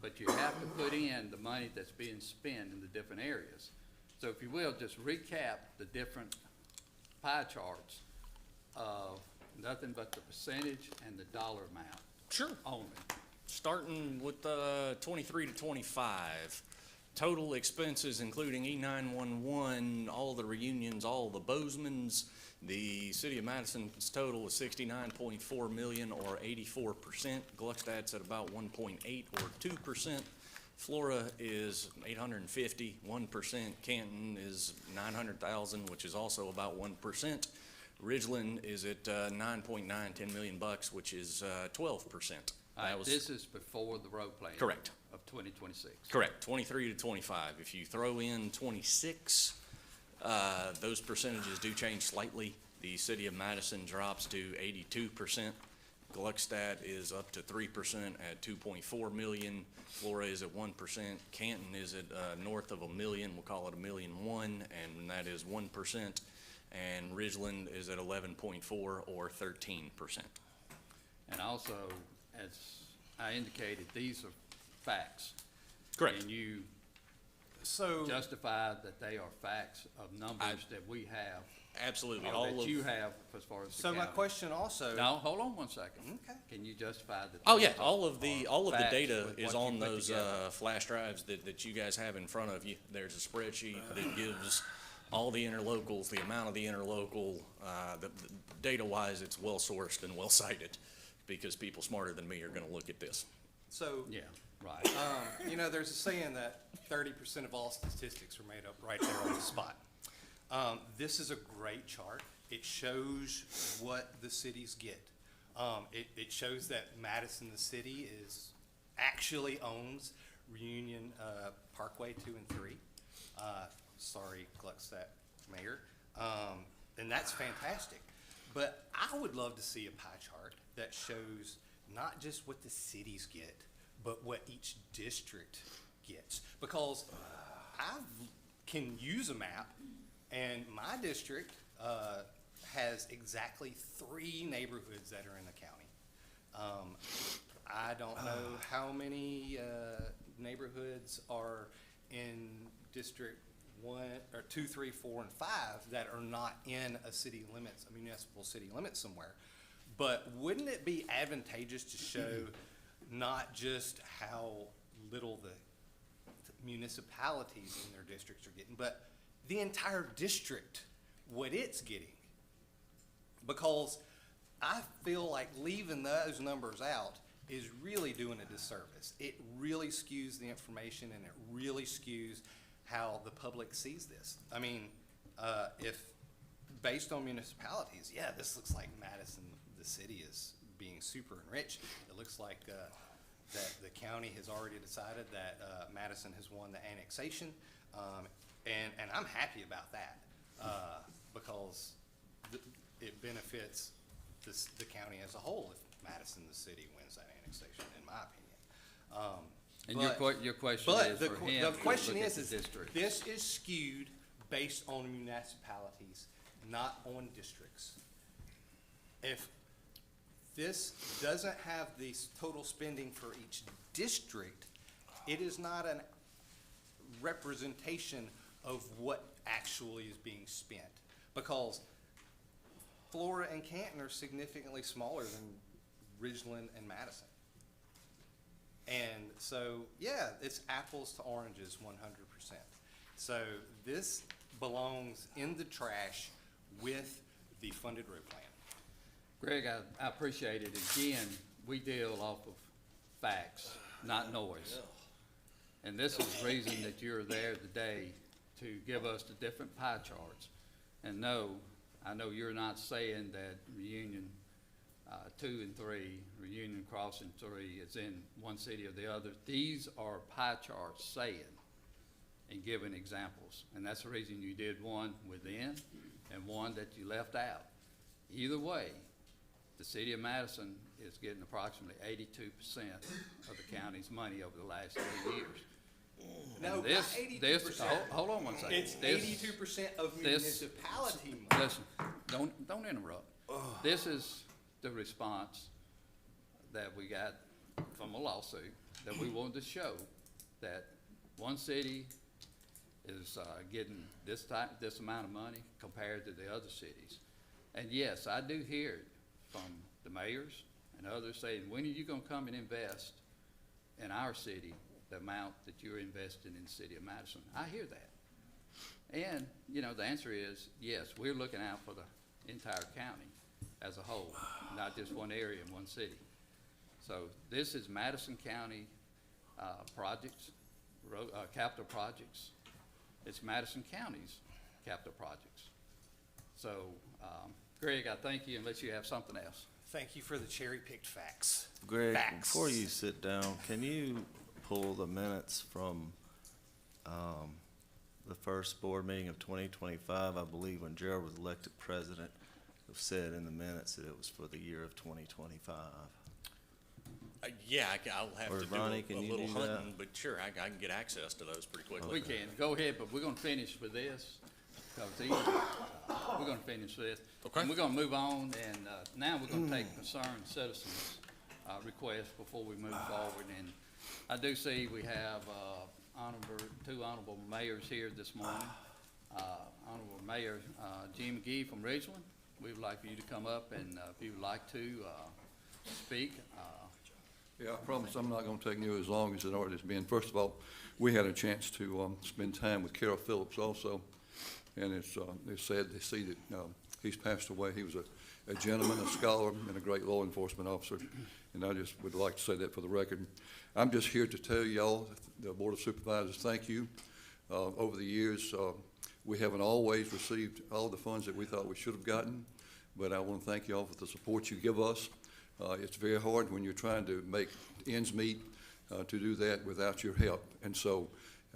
But you have to put in the money that's being spent in the different areas. So if you will, just recap the different pie charts of nothing but the percentage and the dollar amount. Sure. Only. Starting with 23 to 25, total expenses including E911, all the reunions, all the Bozeman's, the city of Madison's total is 69.4 million or 84%. Gluckstadt's at about 1.8 or 2%. Flora is 850, 1%. Canton is 900,000, which is also about 1%. Ridgeland is at 9.9, 10 million bucks, which is 12%. All right, this is before the road plan. Correct. Of 2026. Correct, 23 to 25. If you throw in 26, those percentages do change slightly. The city of Madison drops to 82%. Gluckstadt is up to 3% at 2.4 million. Flora is at 1%. Canton is at north of $1 million. We'll call it $1.1 million, and that is 1%. And Ridgeland is at 11.4 or 13%. And also, as I indicated, these are facts. Correct. And you So, justified that they are facts of numbers that we have, Absolutely. or All that of you have as far as the so my county. question also. No, hold on one second. Okay. Can you justify that? Oh, yeah, those all of the facts data with is what you on put those together? flash drives that you guys have in front of you. There's a spreadsheet that gives all the interlocals, the amount of the interlocal, the data-wise, it's well-sourced and well-cited, because people smarter than me are gonna look at this. So, Yeah, right. you know, there's a saying that 30% of all statistics are made up right there on the spot. This is a great chart. It shows what the cities get. It shows that Madison, the city, actually owns Reunion, Parkway 2 and 3. Sorry, Gluckstadt Mayor. And that's fantastic. But I would love to see a pie chart that shows not just what the cities get, but what each district gets. Because I can use a map, and my district has exactly 3 neighborhoods that are in the county. I don't know how many neighborhoods are in District 1, or 2, 3, 4, and 5 that are not in a city limits, a municipal city limit somewhere. But wouldn't it be advantageous to show not just how little municipalities in their districts are getting, but the entire district, what it's getting. Because I feel like leaving those numbers out is really doing a disservice. It really skews the information, and it really skews how the public sees this. I mean, if based on municipalities, yeah, this looks like Madison, the city, is being super enriched. It looks like that the county has already decided that Madison has won the annexation, and I'm happy about that because it benefits the county as a whole if Madison, the city, wins that annexation, in my opinion. And your question is for him The to question look at is the district. this is skewed based on municipalities, not on districts. If this doesn't have the total spending for each district, it is not a representation of what actually is being spent. Because Flora and Canton are significantly smaller than Ridgeland and Madison. And so, yeah, it's apples to oranges 100%. So this belongs in the trash with the funded road plan. Greg, I appreciate it. Again, we deal off of facts, not noise. And this is the reason that you're there today, to give us the different pie charts. And no, I know you're not saying that Reunion 2 and 3, Reunion Crossing 3 is in one city or the other. These are pie charts saying and giving examples. And that's the reason you did one within and one that you left out. Either way, the city of Madison is getting approximately 82% of the county's money over the last 3 years. No, And not 82%. Hold on one second. It's This- 82% of this- municipality money. Listen, don't interrupt. This is the response that we got from a lawsuit, that we wanted to show that one city is getting this amount of money compared to the other cities. And yes, I do hear it from the mayors and others saying, when are you gonna come and invest in our city the amount that you're investing in the city of Madison? I hear that. And, the answer is, yes, we're looking out for the entire county as a whole, not just one area in one city. So this is Madison County projects, capital projects. It's Madison County's capital projects. So, Greg, I thank you unless you have something else. Thank you for the cherry-picked facts. Greg, Facts. before you sit down, can you pull the minutes from the first board meeting of 2025? I believe when Gerald was elected president, it was said in the minutes that it was for the year of 2025. Yeah, I'll have Or to do Ronnie, a can you little do that? hunting, but sure, I can get access to those pretty quickly. We can, go ahead, but we're gonna finish with this, because we're gonna finish this. Okay. And we're gonna move on, and now we're gonna take concerned citizens' requests before we move forward. And I do see we have two honorable mayors here this morning. Honorable Mayor Gene McGee from Ridgeland, we would like for you to come up, and if you would like to speak. Yeah, I promise I'm not going to take nearly as long as it already has been. First of all, we had a chance to spend time with Carol Phillips also, and it's sad to see that he's passed away. He was a gentleman, a scholar, and a great law enforcement officer, and I just would like to say that for the record. I'm just here to tell y'all, the Board of Supervisors, thank you. Over the years, we haven't always received all the funds that we thought we should have gotten, but I want to thank y'all for the support you give us. It's very hard when you're trying to make ends meet to do that without your help. And so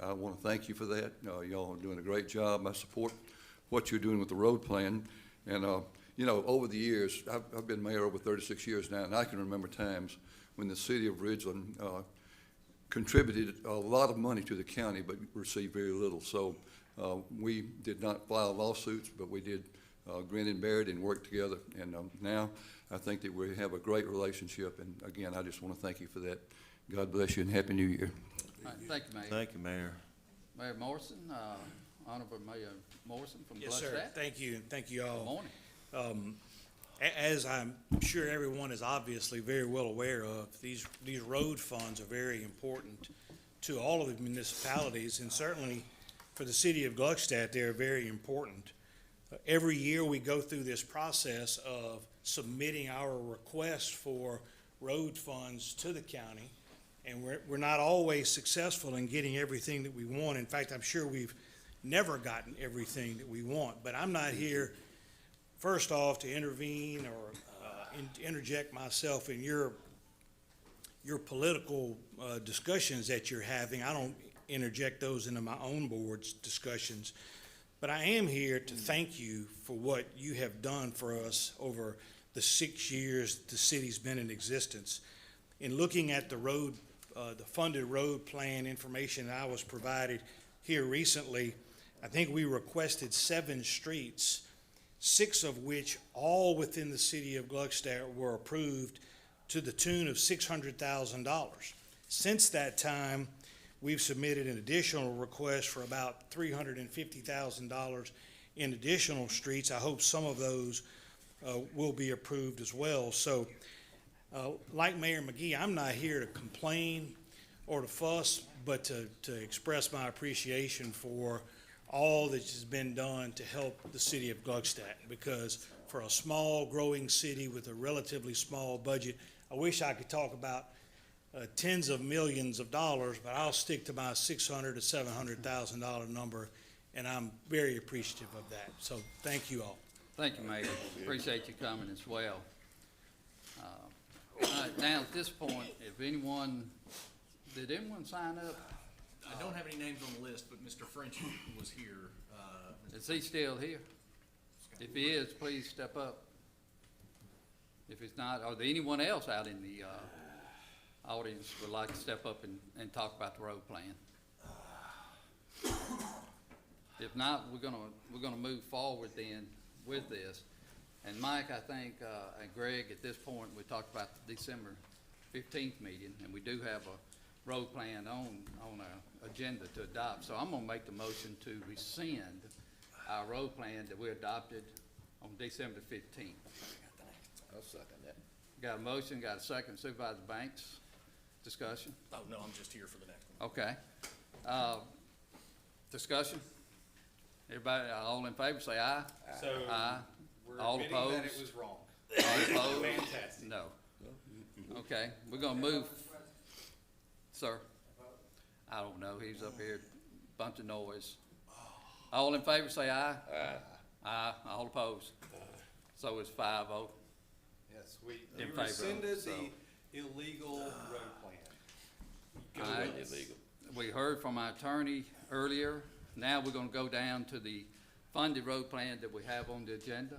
I want to thank you for that. Y'all are doing a great job. I support what you're doing with the road plan. And, over the years, I've been mayor over 36 years now, and I can remember times when the city of Ridgeland contributed a lot of money to the county but received very little. So we did not file lawsuits, but we did grin and bear it and work together. And now I think that we have a great relationship. And again, I just want to thank you for that. God bless you and Happy New Year. All right, thank you, Mayor. Thank you, Mayor. Mayor Morrison, Honorable Mayor Morrison from Yes, sir. Bloodstaff. Thank you, and thank you Good all. morning. As I'm sure everyone is obviously very well aware of, these road funds are very important to all of the municipalities, and certainly for the city of Gluckstadt, they're very important. Every year, we go through this process of submitting our request for road funds to the county, and we're not always successful in getting everything that we want. In fact, I'm sure we've never gotten everything that we want, but I'm not here, first off, to intervene or interject myself in your political discussions that you're having. I don't interject those into my own board's discussions. But I am here to thank you for what you have done for us over the 6 years the city's been in existence. In looking at the road, the funded road plan information I was provided here recently, I think we requested 7 streets, 6 of which, all within the city of Gluckstadt, were approved to the tune of $600,000. Since that time, we've submitted an additional request for about $350,000 in additional streets. I hope some of those will be approved as well. So, like Mayor McGee, I'm not here to complain or to fuss, but to express my appreciation for all that has been done to help the city of Gluckstadt. Because for a small, growing city with a relatively small budget, I wish I could talk about tens of millions of dollars, but I'll stick to my $600,000 to $700,000 number, and I'm very appreciative of that. So thank you all. Thank you, Mayor. Appreciate you coming as well. All right, now at this point, if anyone, did anyone sign up? I don't have any names on the list, but Mr. French was here. Is he still here? If he is, please step up. If he's not, are there anyone else out in the audience would like to step up and talk about the road plan? If not, we're gonna move forward then with this. And Mike, I think, and Greg, at this point, we talked about the December 15th meeting, and we do have a road plan on our agenda to adopt. So I'm gonna make the motion to rescind our road plan that we adopted on December 15th. I'll second that. Got a motion, got a second. Supervisor Banks, discussion? Oh, no, I'm just here for the next one. Okay. Discussion? Everybody, all in favor, say aye. So Aye. we're All admitting that opposed? it was wrong. All opposed? Fantastic. No. Okay, we're gonna move. Sir? I don't know, he's up here, bunch of noise. All in favor, say aye. Aye. Aye, all opposed. So it's 5-0. Yes, we In favor of, rescinded so. the illegal road plan. All right. Illegal. We heard from our attorney earlier. Now we're gonna go down to the funded road plan that we have on the agenda.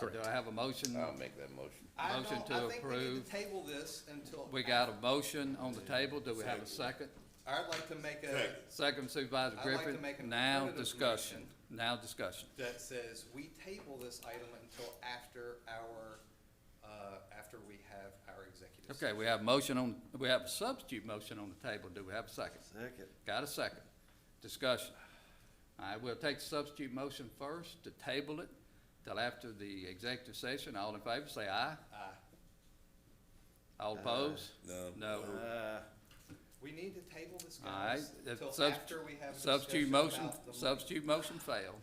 Do I have a motion? I'll make that motion. Motion to I think we need approve. to table this until. We got a motion on the table. Do we have a second? I'd like to make a, Second, Supervisor I'd like to Griffin. make an Now alternative discussion. motion. Now discussion. that says we table this item until after our, after we have our executive session. Okay, we have motion on, we have a substitute motion on the table. Do we have a second? Second. Got a second. Discussion. All right, we'll take the substitute motion first to table it till after the executive session. All in favor, say aye. Aye. All opposed? No. No. We need to table this, All right, guys, that until subst- after we have a substitute discussion motion, about the money. substitute motion failed.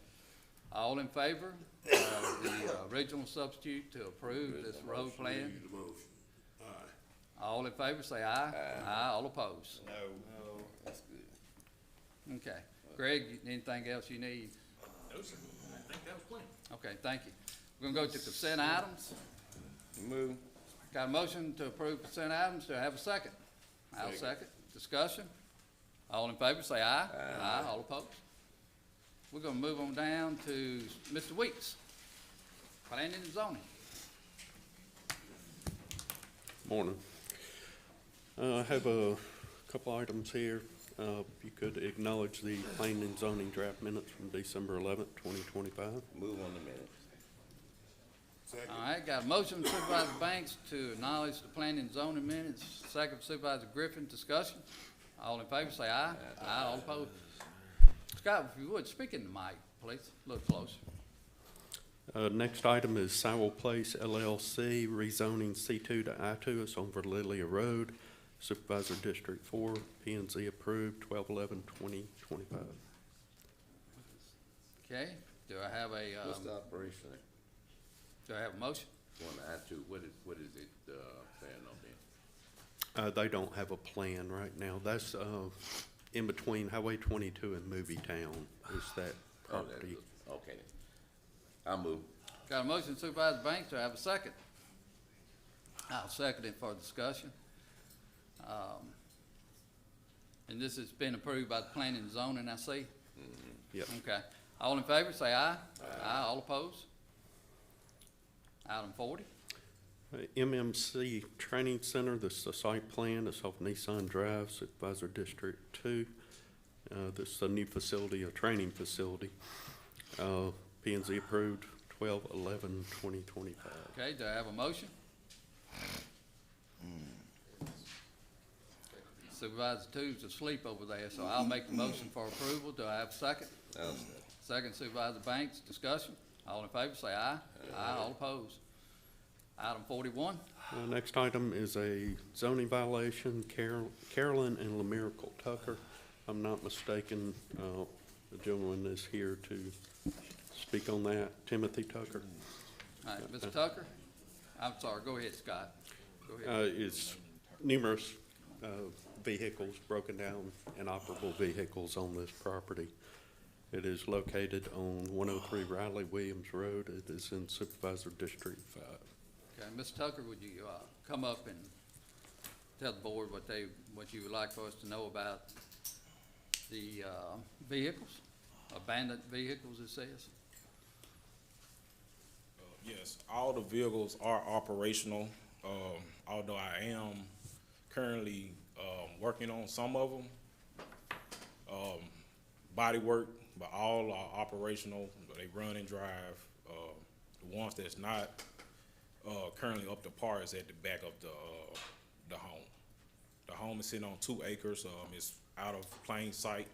All in favor of the original substitute to approve this road plan? Need the motion. Aye. All in favor, say aye. Aye. All opposed? No. That's good. Okay. Greg, anything else you need? No, sir. I think that was plenty. Okay, thank you. We're gonna go to consent items. Move. Got a motion to approve consent items. Do I have a second? I'll second. Discussion? All in favor, say aye. Aye. All opposed? We're gonna move on down to Mr. Weeks, planning and zoning. Morning. I have a couple items here. If you could acknowledge the planning and zoning draft minutes from December 11th, 2025. Move on the minutes. All right, got a motion from Supervisor Banks to acknowledge the planning and zoning minutes. Second, Supervisor Griffin, discussion. All in favor, say aye. Aye. All opposed? Scott, if you would, speak in the mic, please. A little closer. Next item is Sowell Place LLC rezoning C2 to I2. It's on Verlilia Road. Supervisor District 4, P and Z approved, 12/11/2025. Okay, do I have a, What's the operation? do I have a motion? Want to add to, what is it, plan on being? They don't have a plan right now. That's, in between Highway 22 and Movie Town is that Oh, that's property. okay. I'll move. Got a motion Supervisor Banks, do I have a second? I'll second it for discussion. And this has been approved by the planning and zoning, I see? Yep. Okay. All in favor, say aye. Aye. All opposed? Item 40. MMC Training Center, this is the site plan, it's off Nissan Drive, Supervisor District 2. This is a new facility, a training facility. P and Z approved 12/11/2025. Okay, do I have a motion? Supervisor Two's asleep over there, so I'll make the motion for approval. Do I have a second? Second Supervisor Banks, discussion. All in favor, say aye. Aye. All opposed? Item 41. Next item is a zoning violation, Carolyn and Lemiracle Tucker. I'm not mistaken, the gentleman is here to speak on that, Timothy Tucker. All right, Mr. Tucker? I'm sorry, go ahead, Scott. Go ahead. It's numerous vehicles, broken down inoperable vehicles on this property. It is located on 103 Riley Williams Road. It is in Supervisor District 5. Okay, Mr. Tucker, would you, come up and tell the board what you would like for us to know about the, vehicles, abandoned vehicles, it says? Yes, all the vehicles are operational, although I am currently, working on some of them. Body work, but all are operational, they run and drive. The ones that's not, currently up to par is at the back of the home. The home is sitting on 2 acres, it's out of plain sight.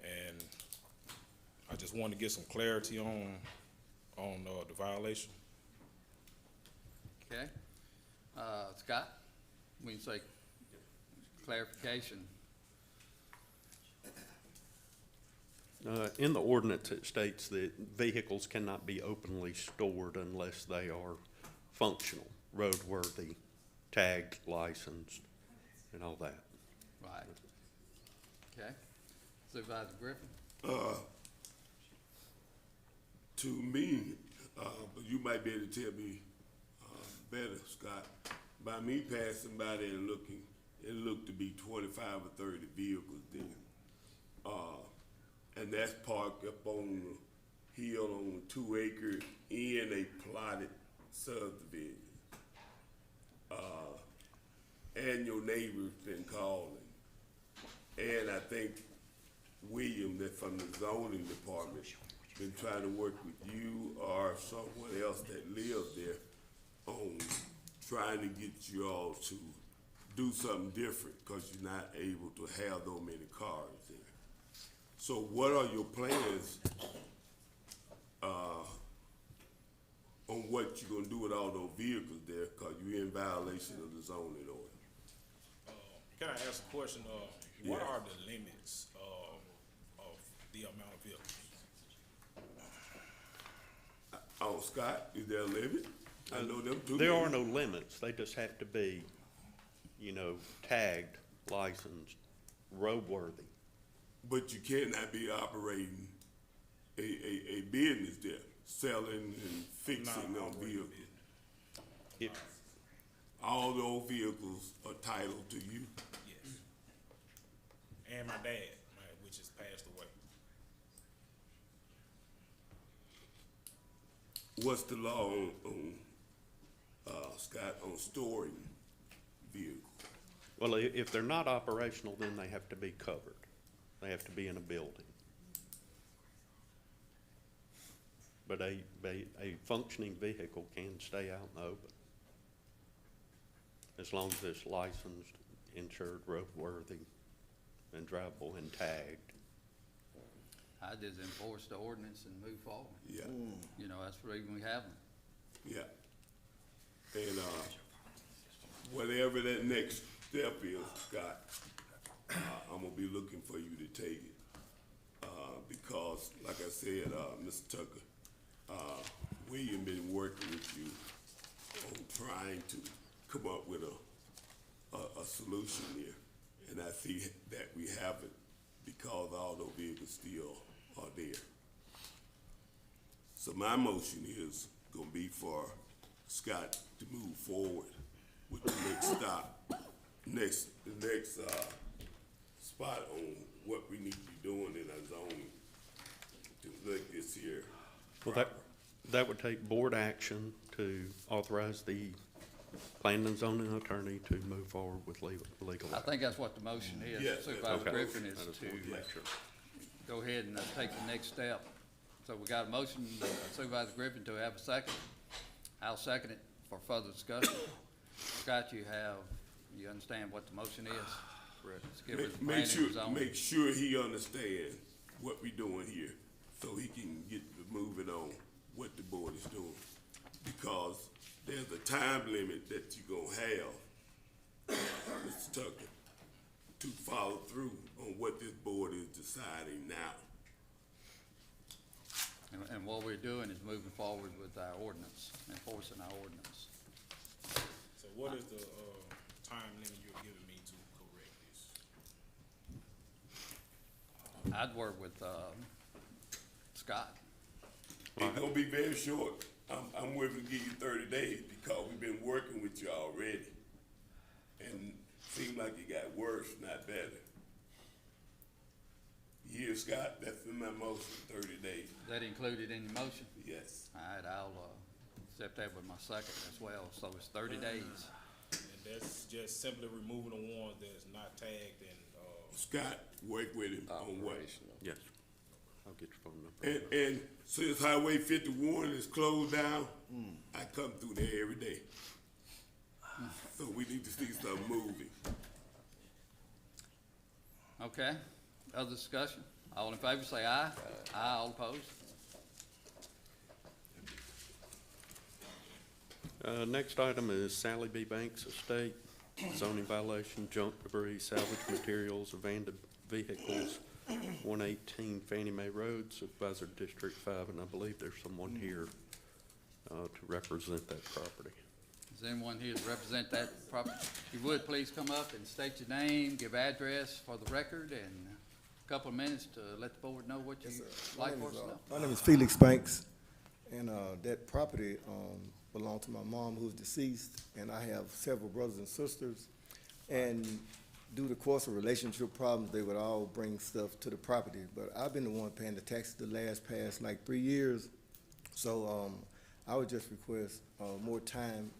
And I just wanted to get some clarity on the violation. Okay. Scott, we can say clarification. In the ordinance, it states that vehicles cannot be openly stored unless they are functional, roadworthy, tagged, licensed, and all that. Right. Okay. Supervisor Griffin? To me, but you might be able to tell me better, Scott. By me passing by there and looking, it looked to be 25 or 30 vehicles then. And that's parked up on the hill on 2 acre in a plotted subdivision. And your neighbor's been calling. And I think William, that from the zoning department, been trying to work with you or someone else that lives there on trying to get you all to do something different because you're not able to have those many cars there. So what are your plans on what you're gonna do with all those vehicles there because you're in violation of the zoning order? Can I ask a question? What Yeah. are the limits of the amount of vehicles? Oh, Scott, is there a limit? I know them too. There are no limits. They just have to be, tagged, licensed, roadworthy. But you cannot be operating a business there, selling and fixing Not those operating vehicles. All those vehicles are titled to you. Yes. And my dad, which has passed away. What's the law on Scott, on storing vehicles? Well, if they're not operational, then they have to be covered. They have to be in a building. But a functioning vehicle can stay out in the open, as long as it's licensed, insured, roadworthy, and drivable and tagged. I just enforce the ordinance and move forward. Yeah. You know, that's the reason we have them. Yeah. And whatever that next step is, Scott, I'm gonna be looking for you to take it. Because, like I said, Mr. Tucker, William been working with you on trying to come up with a solution here. And I see that we haven't, because all those vehicles still are there. So my motion is gonna be for Scott to move forward with the next stop, the next spot on what we need to be doing in our zoning to make this here. Well, that would take board action to authorize the planning and zoning attorney to move forward with legal I action. think that's what the motion is. Yes, Supervisor okay. Griffin is I just to wanted to make sure. go ahead and take the next step. So we got a motion, Supervisor Griffin, to have a second. I'll second it for further discussion. Scott, you understand what the motion is? Let's give it the planning and zoning. Make sure he understands what we doing here, so he can get moving on what the board is doing. Because there's a time limit that you're gonna have, Mr. Tucker, to follow through on what this board is deciding now. And what we're doing is moving forward with our ordinance, enforcing our ordinance. So what is the, time limit you're giving me to correct this? I'd work with, Scott. It's gonna be very short. I'm willing to give you 30 days because we've been working with you already. And seemed like it got worse, not better. You hear, Scott? That's in my motion, 30 days. Is that included in your motion? Yes. All right, I'll, accept that with my second as well. So it's 30 days. And that's just simply removing the ones that's not tagged and, Scott, work with him on what? Yes. I'll get your phone number. And since Highway 51 is closed down, I come through there every day. So we need to see something moving. Okay, other discussion? All in favor, say aye. Aye, all opposed? Next item is Sally B. Banks Estate, zoning violation, junk debris, salvage materials, abandoned vehicles, 118 Fannie Mae Road, Supervisor District 5, and I believe there's someone here to represent that property. Is there anyone here to represent that property? If you would, please come up and state your name, give address for the record, and a couple of minutes to let the board know what you like for us to know. My name is Felix Banks, and that property belonged to my mom, who's deceased, and I have several brothers and sisters. And due to course of relationship problems, they would all bring stuff to the property. But I've been the one paying the taxes the past like 3 years. So I would just request more time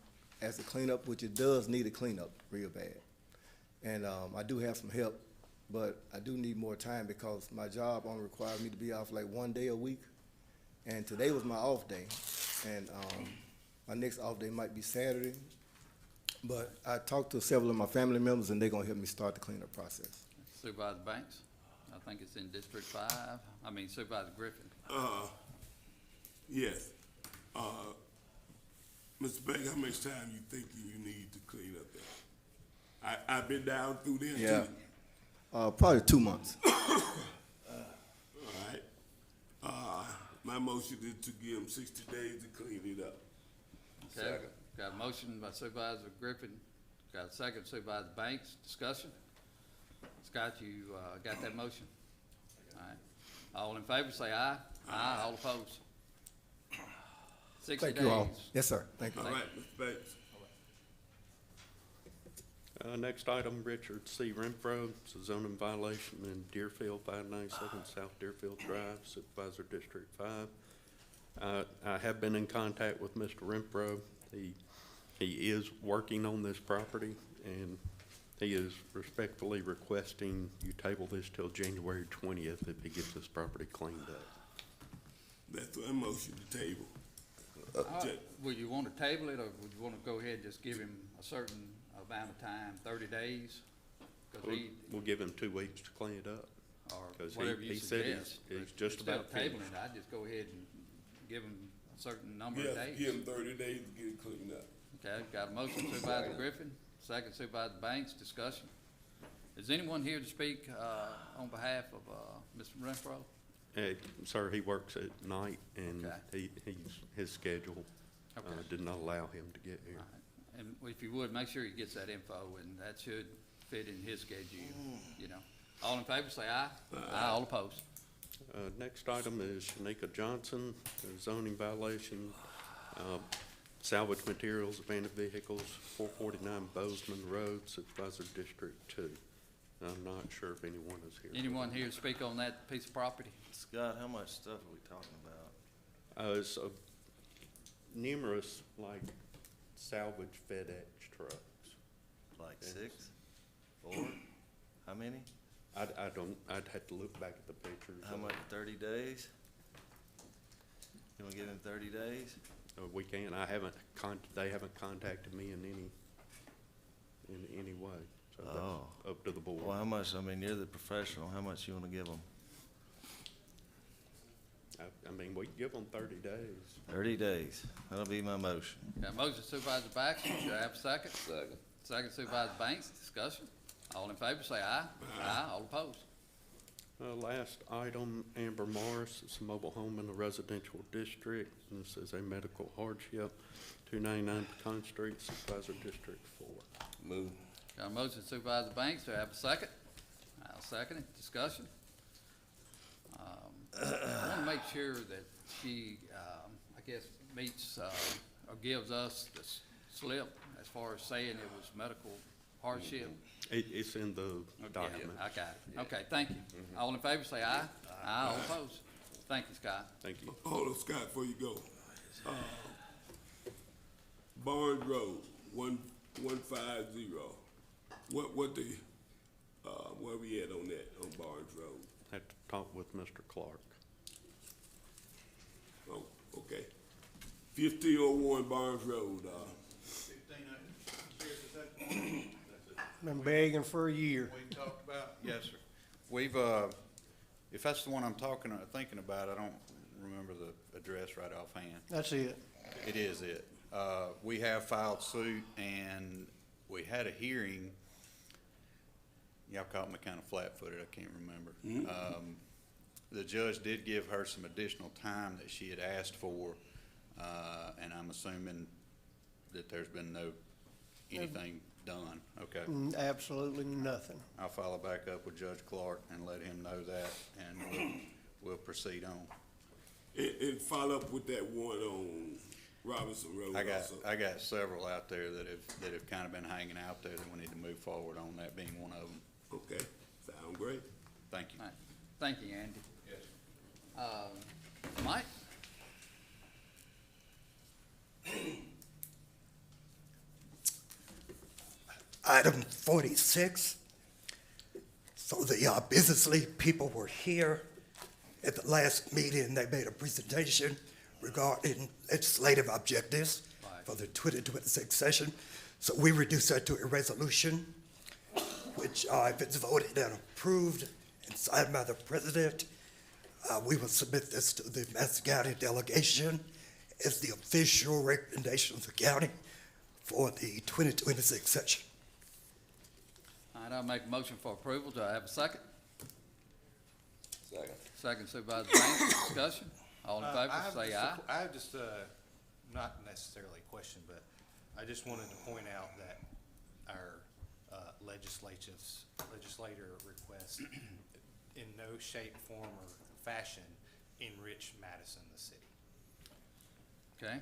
as a cleanup, which it does need a cleanup real bad. And I do have some help, but I do need more time because my job only requires me to be off like 1 day a week. And today was my off day. And my next off day might be Saturday. But I talked to several of my family members, and they're gonna help me start the cleanup process. Supervisor Banks, I think it's in District 5. I mean Supervisor Griffin. Yes. Mr. Banks, how much time you think you need to clean up there? I've been down through there too. Probably 2 months. All right. My motion is to give them 60 days to clean it up. Okay, got a motion by Supervisor Griffin, got a second Supervisor Banks, discussion. Scott, you, got that motion? All right, all in favor, say aye. Aye, all opposed. 60 Thank days. you all. Yes, sir. Thank you. All right, Mr. Banks. Next item, Richard C. Renfro, it's a zoning violation in Deerfield, 597 South Deerfield Drive, Supervisor District 5. I have been in contact with Mr. Renfro. He is working on this property, and he is respectfully requesting you table this till January 20th if he gets this property cleaned up. That's my motion to table. Would you want to table it, or would you want to go ahead and just give him a certain amount of time, 30 days? 'Cause We'll give him 2 weeks to clean it up. or 'cause whatever you he said suggest. he's just Instead about of tabling finished. it, I'd just go ahead and give him a certain number of Yeah, days. give them 30 days to get it cleaned up. Okay, got a motion Supervisor Griffin, second Supervisor Banks, discussion. Is anyone here to speak, on behalf of, Mr. Renfro? Sir, he works at night, and Okay. his schedule Okay. did not allow him to get here. All right. And if you would, make sure he gets that info, and that should fit in his schedule, you know. All in favor, say aye. Aye. All opposed. Next item is Shanika Johnson, a zoning violation, salvage materials, abandoned vehicles, 449 Bozeman Road, Supervisor District 2. I'm not sure if anyone is here. Anyone here to speak on that piece of property? Scott, how much stuff are we talking about? It's numerous, like, salvage FedEx trucks. Like 6? 4? How many? I don't, I'd have to look back at the pictures. How much, 30 days? You wanna give him 30 days? We can, they haven't contacted me in any way, so Oh. that's up to the board. Well, how much, I mean, you're the professional, how much you wanna give them? I mean, we can give them 30 days. 30 days, that'll be my motion. Got a motion Supervisor Baxter, do I have a second? Second. Second Supervisor Banks, discussion. All in favor, say aye. Aye. All opposed. Last item, Amber Morris, it's a mobile home in the residential district, and this is a medical hardship, 299 Pecan Street, Supervisor District 4. Move. Got a motion Supervisor Banks, do I have a second? I'll second it, discussion. I wanna make sure that she, I guess, meets, or gives us the slip as far as saying it was medical hardship. It's in the document. I got it. Okay, thank you. All in favor, say aye. Aye. All opposed. Thank you, Scott. Thank you. Hold on, Scott, before you go. Barnes Road, 150. Where we at on that, on Barnes Road? Have to talk with Mr. Clark. Oh, okay. 1501 Barnes Road, Been begging for a year. We talked about, yes, sir. We've, if that's the one I'm thinking about, I don't remember the address right offhand. That's it. It is it. We have filed suit, and we had a hearing. Y'all caught me kind of flat-footed, I can't remember. The judge did give her some additional time that she had asked for, and I'm assuming that there's been anything done, okay? Absolutely nothing. I'll follow back up with Judge Clark and let him know that, and we'll proceed on. and follow up with that one on Robinson Road also. I got several out there that have kind of been hanging out there that we need to move forward on, that being one of them. Okay, sound great. Thank you. All right. Thank you, Andy. Yes. Mike? Item 46. So the Business League people were here at the last meeting. They made a presentation regarding legislative objectives for the 2026 session. So we reduced that to a resolution, which if it's voted and approved and signed by the president, we will submit this to the Madison County delegation as the official recommendation of the county for the 2026 session. All right, I'll make a motion for approval. Do I have a second? Second. Second Supervisor Banks, discussion. All in favor, say aye. I have just, not necessarily a question, but I just wanted to point out that our legislator requests in no shape, form, or fashion enrich Madison, the city. Okay,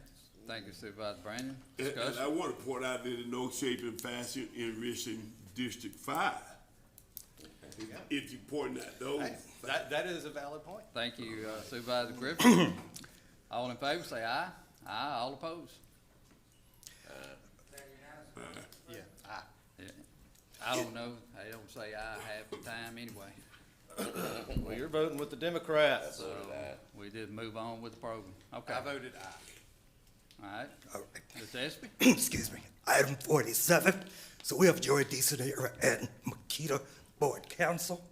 thank you Supervisor Brandon. And Discussion. I want to point out that in no shape and fashion enriching District 5. If you point out those. Hey, that is a valid point. Thank you Supervisor Griffin. All in favor, say aye. Aye. All opposed. Yeah, aye. Yeah. I don't know. They don't say aye half the time anyway. Well, you're voting with the Democrats. So we just move on with the program. Okay. I voted aye. All right. All right. Mr. Espy? Excuse me. Item 47. So we have Joy Deason and Makita Board Council,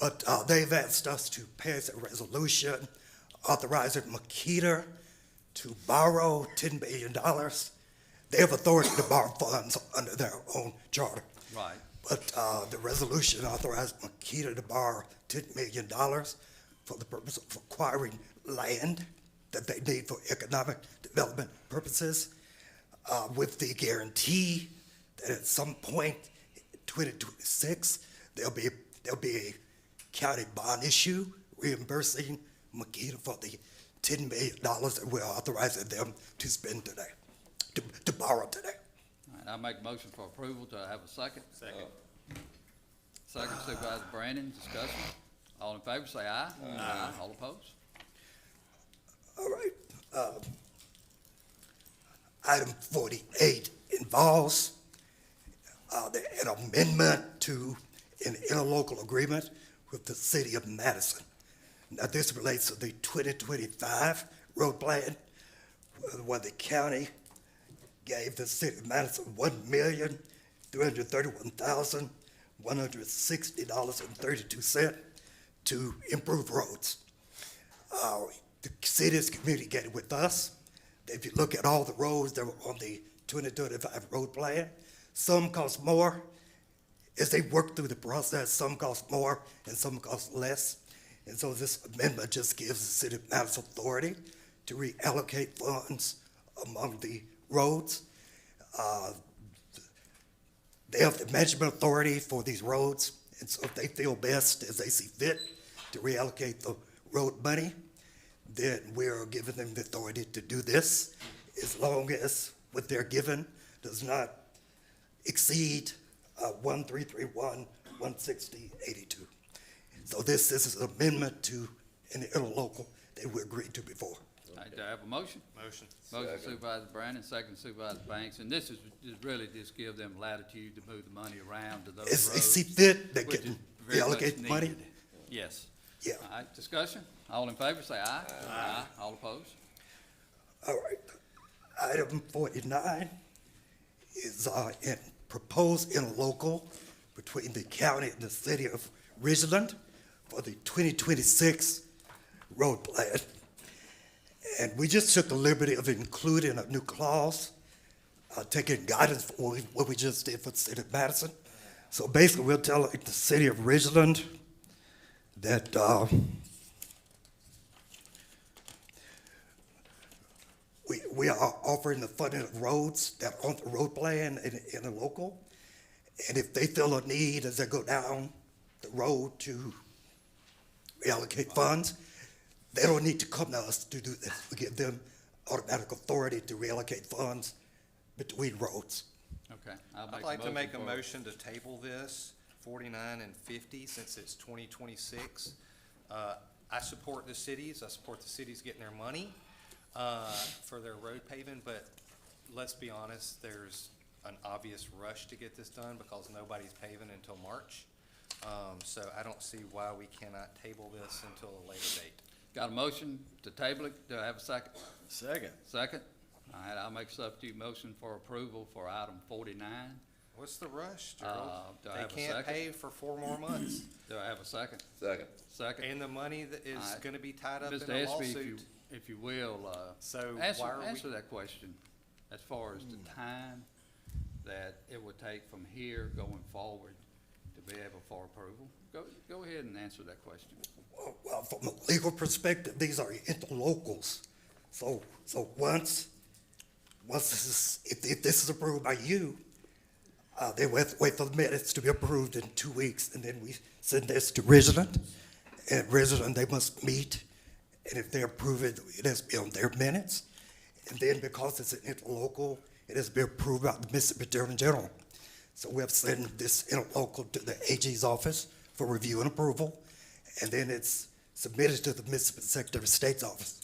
but they've asked us to pass a resolution authorizing Makita to borrow $10 billion they have authority to borrow funds under their own charter. Right. But the resolution authorized Makita to borrow $10 million for the purpose of acquiring land that they need for economic development purposes, with the guarantee that at some point in 2026, there'll be a county bond issue reimbursing Makita for the $10 million that we're authorizing them to spend today, to borrow today. All right, I'll make a motion for approval. Do I have a second? Second. Second, Supervisor Brandon, discussion. All in favor, say aye. Aye. All opposed? All right. Item 48 involves an amendment to an interlocal agreement with the city of Madison. Now, this relates to the 2025 road plan, where the county gave the city of Madison $1,331,160.32 to improve roads. The city is communicating with us. If you look at all the roads that were on the 2025 road plan, some cost more. As they work through the process, some cost more and some cost less. And so this amendment just gives the city of Madison authority to reallocate funds among the roads. They have the management authority for these roads, and so if they feel best as they see fit to reallocate the road money, then we're giving them the authority to do this, as long as what they're given does not exceed 1,331,160.82. So this is an amendment to an interlocal that we agreed to before. All right, do I have a motion? Motion. Motion Supervisor Brandon, second Supervisor Banks, and this is really just give them latitude to move the money around to those roads. As they see fit, they which can is very much reallocate the money. needed. Yes. Yeah. All right, discussion. All in favor, say aye. Aye. All opposed? All right. Item 49 is in proposed interlocal between the county and the city of Ridgeland for the 2026 road plan. And we just took the liberty of including a new clause, taking guidance from what we just did for the city of Madison. So basically, we'll tell the city of Ridgeland that we are offering the funding of roads that are on the road plan in a local. And if they feel a need as they go down the road to reallocate funds, they don't need to come to us to do this. We give them automatic authority to reallocate funds between roads. Okay. I'd like to make a motion to table this, 49 and 50, since it's 2026. I support the cities. I support the cities getting their money for their road paving, but let's be honest, there's an obvious rush to get this done because nobody's paving until March. So I don't see why we cannot table this until a later date. Got a motion to table it. Do I have a second? Second. Second. All right, I'll make a substitute motion for approval for item 49. What's the rush, Gerald? Do I They have a can't second? pay for 4 more months. Do I have a second? Second. Second. And the money that is All right. gonna be tied up in Mr. a Espy, lawsuit. if you will, So answer, why are we? answer that question as far as the time that it would take from here going forward to be able for approval. Go ahead and answer that question. Well, from a legal perspective, these are interlocals. So once this is, if this is approved by you, they will have to wait for the minutes to be approved in 2 weeks, and then we send this to Ridgeland. And Ridgeland, they must meet, and if they approve it, it has to be on their minutes. And then because it's an interlocal, it has to be approved by the Mississippi Attorney General. So we have to send this interlocal to the AG's office for review and approval, and then it's submitted to the Mississippi Secretary of State's office.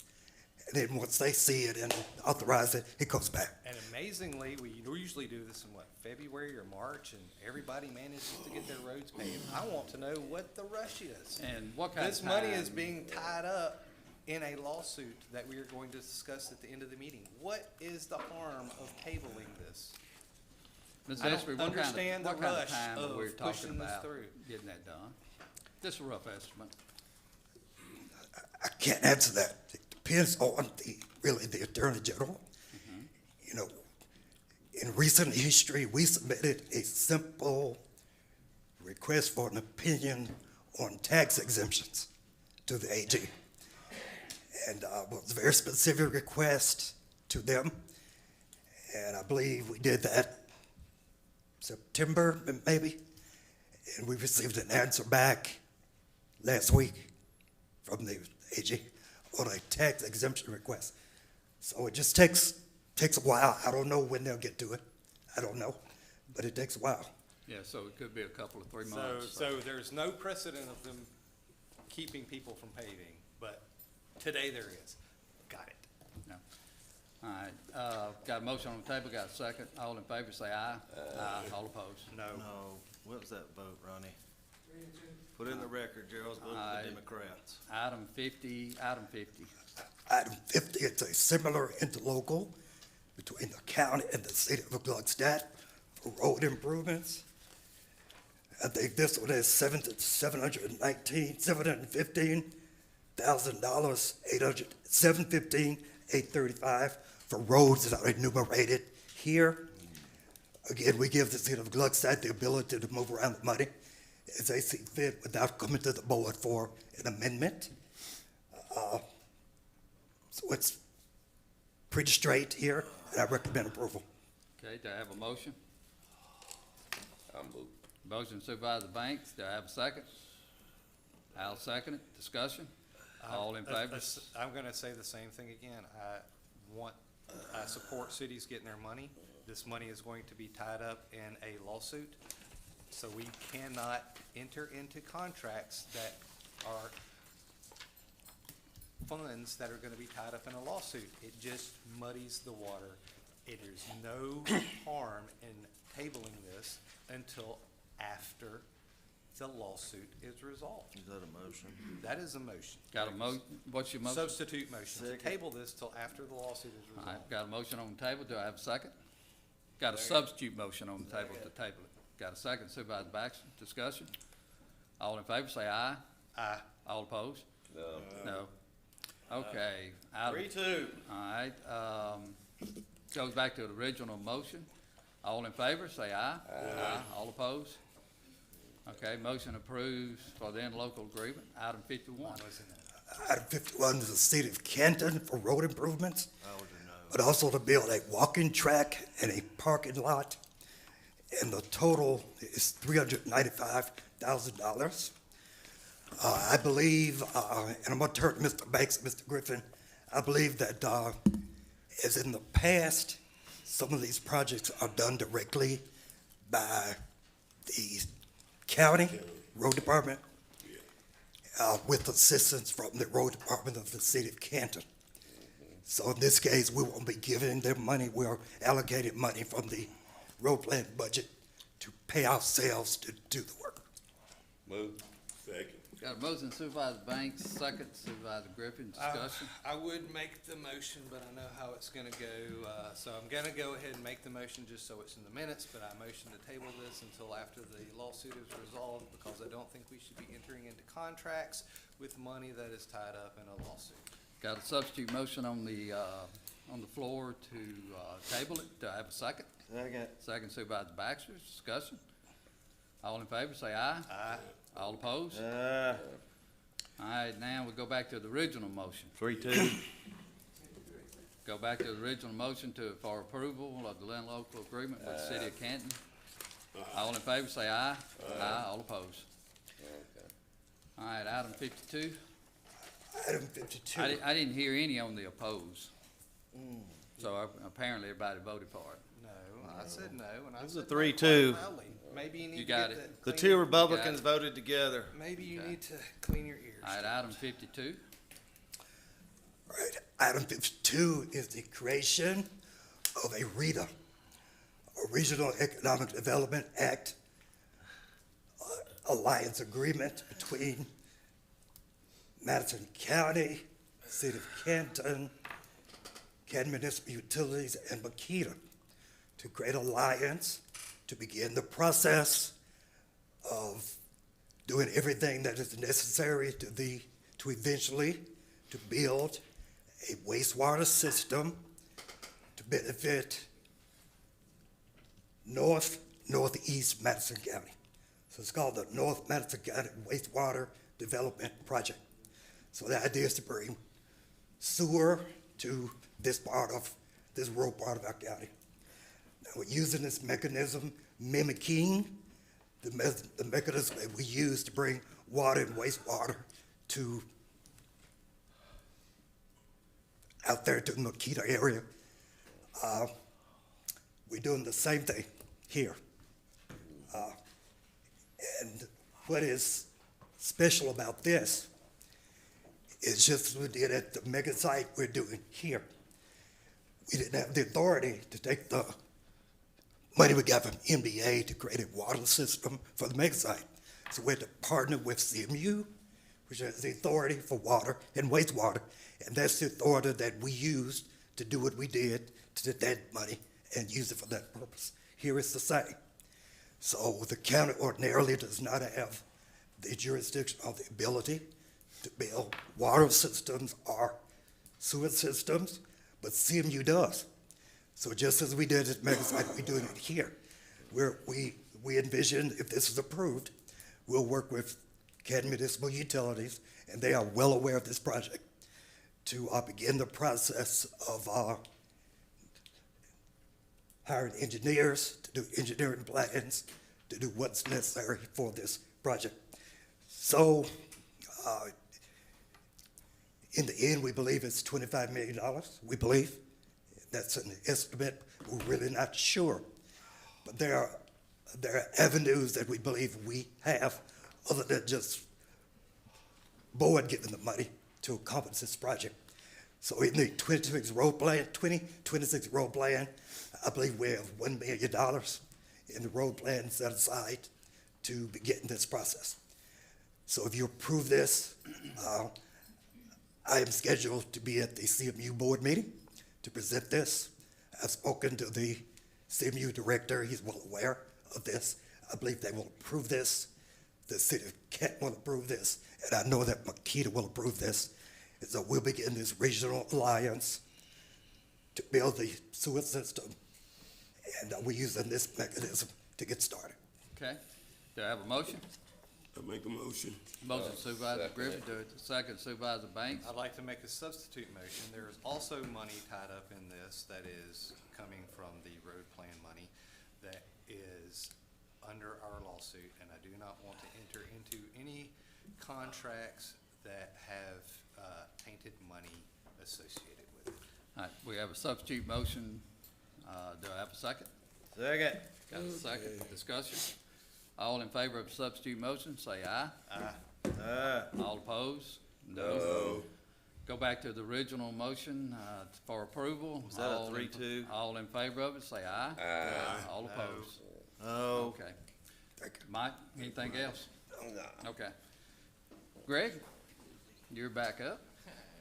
And then once they see it and authorize it, it goes back. And amazingly, we usually do this in February or March, and everybody manages to get their roads paved. I want to know what the rush is. And what kind of This money is time- being tied up in a lawsuit that we are going to discuss at the end of the meeting. What is the harm of tabling this? Ms. I don't Espy, understand the what kind of rush time are we of talking pushing this about through. getting that done? Just a rough estimate. I can't answer that. It depends on the Attorney General. You know, In recent history, we submitted a simple request for an opinion on tax exemptions to the AG. And was a very specific request to them. And I believe we did that September, maybe. And we received an answer back last week from the AG on a tax exemption request. So it just takes a while. I don't know when they'll get to it. I don't know, but it takes a while. Yeah, so it could be a couple of 3 months. So there's no precedent of them keeping people from paving, but today there is. Got it. No. All right, got a motion on the table, got a second. All in favor, say aye. Aye. All opposed? No. No, what was that vote, Ronnie? Put in the record, Gerald's voting for the Democrats. Item 50. Item 50, it's a similar interlocal between the county and the city of Gluckstadt for road improvements. I think this one is $715,835 for roads that are enumerated here. Again, we give the city of Gluckstadt the ability to move around the money as they see fit without coming to the board for an amendment. So it's pretty straight here, and I recommend approval. Okay, do I have a motion? I move. Motion Supervisor Banks, do I have a second? I'll second it. Discussion? All in favor? I'm gonna say the same thing again. I support cities getting their money. This money is going to be tied up in a lawsuit. So we cannot enter into contracts that are funds that are gonna be tied up in a lawsuit. It just muddies the water. There's no harm in tabling this until after the lawsuit is resolved. Is that a motion? That is a motion. Got a what's your motion? Substitute motion, to Second. table this till after the lawsuit is All resolved. right, got a motion on the table, do I have a second? Got a substitute motion on the table to table it. Got a second, Supervisor Baxter, discussion? All in favor, say aye. Aye. All opposed? No. No. Okay. Item- 3-2. All right, goes back to the original motion. All in favor, say aye. Aye. All opposed? Okay, motion approves for the interlocal agreement. Item 51. Item 51 is the city of Canton for road improvements, I would know. but also to build a walking track and a parking lot. And the total is $395,000. I believe, and I'm gonna turn to Mr. Banks and Mr. Griffin, I believe that, as in the past, some of these projects are done directly by the county road department, with assistance from the road department of the city of Canton. So in this case, we won't be giving them money, we're allocating money from the road plan budget to pay ourselves to do the work. Move. Second. Got a motion Supervisor Banks, second Supervisor Griffin, discussion? I would make the motion, but I know how it's gonna go, so I'm gonna go ahead and make the motion just so it's in the minutes, but I motion to table this until after the lawsuit is resolved, because I don't think we should be entering into contracts with money that is tied up in a lawsuit. Got a substitute motion on the floor to table it. Do I have a second? Second. Second Supervisor Baxter, discussion? All in favor, say aye. Aye. All opposed? All right, now we go back to the original motion. 3-2. Go back to the original motion for approval of the interlocal agreement with the city of Canton. All in favor, say aye. Aye. All opposed? Okay. All right, item 52. Item 52. I didn't hear any on the oppose. So apparently everybody voted for it. No, I said no, and I This is a said no 3-2. quite loudly. Maybe you need You to got get it. that The clean- two Republicans voted together. Maybe you Okay. need to clean your ears. All right, item 52. All right, item 52 is the creation of a REDA, a Regional Economic Development Act alliance agreement between Madison County, City of Canton, Canton Municipal Utilities, and Makita to create an alliance to begin the process of doing everything that is necessary to eventually to build a wastewater system to benefit northeast Madison County. So it's called the North Madison County Wastewater Development Project. So the idea is to bring sewer to this rural part of our county. Now we're using this mechanism mimicking the mechanism that we use to bring water and wastewater to out there to the Makita area. We're doing the same thing here. And what is special about this is just as we did at the mega site we're doing here. We didn't have the authority to take the money we got from NBA to create a water system for the mega site. So we had to partner with CMU, which has the authority for water and wastewater, and that's the authority that we used to do what we did to get that money and use it for that purpose. Here it's the same. So the county ordinarily does not have the jurisdiction or the ability to build water systems or sewer systems, but CMU does. So just as we did at mega site, we're doing it here. We envision, if this is approved, we'll work with Canton Municipal Utilities, and they are well aware of this project, to begin the process of hiring engineers to do engineering plans, to do what's necessary for this project. So in the end, we believe it's $25 million, we believe. That's an estimate, we're really not sure. But there are avenues that we believe we have other than just board giving the money to accomplish this project. So in the 2026 road plan, I believe we have $1 million in the road plan set aside to begin this process. So if you approve this, I am scheduled to be at the CMU board meeting to present this. I've spoken to the CMU director, he's well aware of this. I believe they will approve this. The city of Kent will approve this, and I know that Makita will approve this. And so we'll begin this regional alliance to build the sewer system, and we're using this mechanism to get started. Okay, do I have a motion? I make a motion. Motion Supervisor Griffin, do it. Second Supervisor Banks. I'd like to make a substitute motion. There is also money tied up in this that is coming from the road plan money that is under our lawsuit, and I do not want to enter into any contracts that have tainted money associated with it. All right, we have a substitute motion. Do I have a second? Second. Got a second. Discussion? All in favor of the substitute motion, say aye. Aye. All opposed? No. Go back to the original motion for approval. Was that a 3-2? All in favor of it, say aye. Aye. All opposed? No. Okay. Mike, anything else? Okay. Greg, you're back up.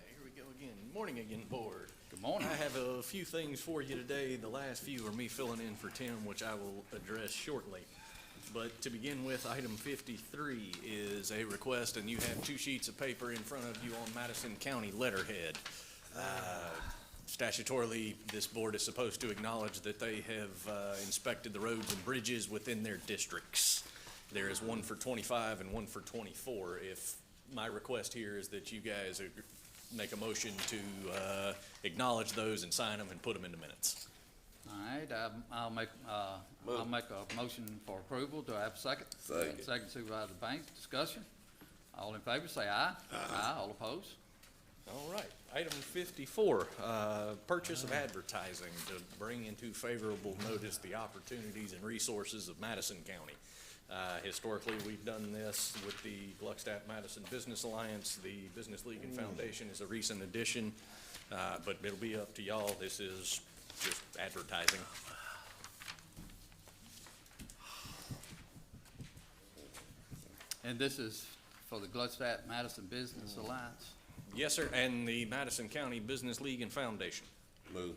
Here we go again. Morning again, board. Good morning. I have a few things for you today. The last few are me filling in for Tim, which I will address shortly. But to begin with, item 53 is a request, and you have 2 sheets of paper in front of you on Madison County letterhead. Statutorily, this board is supposed to acknowledge that they have inspected the roads and bridges within their districts. There is one for 25 and one for 24. If my request here is that you guys make a motion to acknowledge those and sign them and put them in the minutes. All right, I'll make a motion for approval. Do I have a second? Second. Second Supervisor Banks. Discussion? All in favor, say aye. Aye. All opposed? All right, item 54, purchase of advertising to bring into favorable notice the opportunities and resources of Madison County. Historically, we've done this with the Gluckstadt-Madison Business Alliance. The Business League and Foundation is a recent addition, but it'll be up to y'all. This is just advertising. And this is for the Gluckstadt-Madison Business Alliance. Yes, sir, and the Madison County Business League and Foundation. Move.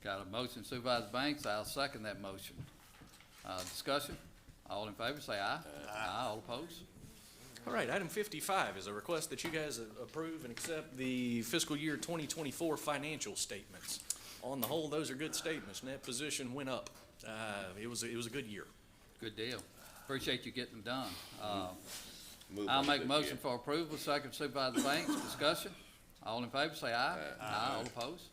Got a motion Supervisor Banks. I'll second that motion. Discussion? All in favor, say aye. Aye. All opposed? All right, item 55 is a request that you guys approve and accept the fiscal year 2024 financial statements. On the whole, those are good statements. Net position went up It was a good year. Good deal. Appreciate you getting them done. Move I'll on, make a good motion year. for approval, second Supervisor Banks, discussion. All in favor, say aye. Aye. All opposed?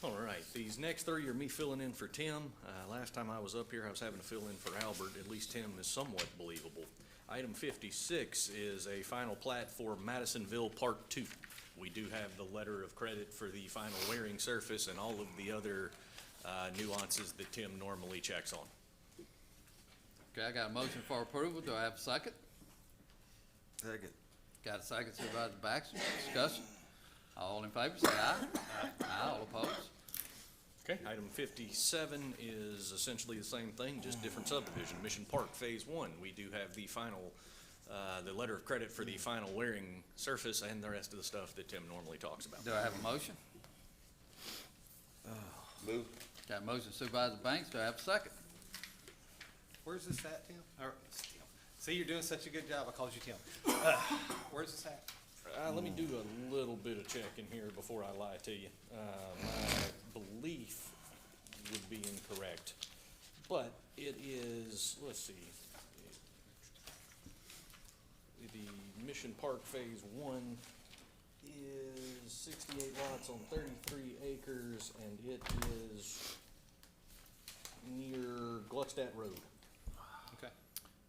All right, these next three are me filling in for Tim. Last time I was up here, I was having to fill in for Albert. At least Tim is somewhat believable. Item 56 is a final plat for Madisonville Part 2. We do have the letter of credit for the final wearing surface and all of the other nuances that Tim normally checks on. Okay, I got a motion for approval. Do I have a second? Second. Got a second, Supervisor Baxter. Discussion. All in favor, say aye. Aye. All opposed? Okay, item 57 is essentially the same thing, just different subdivision. Mission Park Phase 1, we do have the final, the letter of credit for the final wearing surface and the rest of the stuff that Tim normally talks about. Do I have a motion? Move. Got a motion Supervisor Banks. Do I have a second? Where's this at, Tim? Or, Tim. See, you're doing such a good job, I called you Tim. Where's this at? Let me do a little bit of checking here before I lie to you. My belief would be incorrect, but it is, let's see. The Mission Park Phase 1 is 68 lots on 33 acres, and it is near Gluckstadt Road. Okay.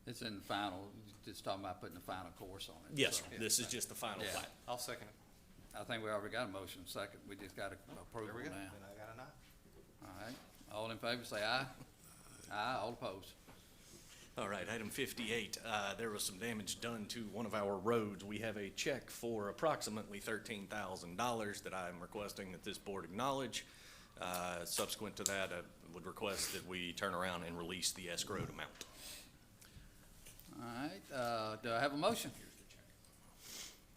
It's in the final, just talking about putting the final course on it. Yes, so. this is just the final Yeah. plat. I'll second it. I think we already got a motion second. We just got approval There we go. now. Then I got an aye. All right. All in favor, say aye. Aye. All opposed? All right, item 58, there was some damage done to one of our roads. We have a check for approximately $13,000 that I'm requesting that this board acknowledge. Subsequent to that, I would request that we turn around and release the escrowed amount. All right, do I have a motion?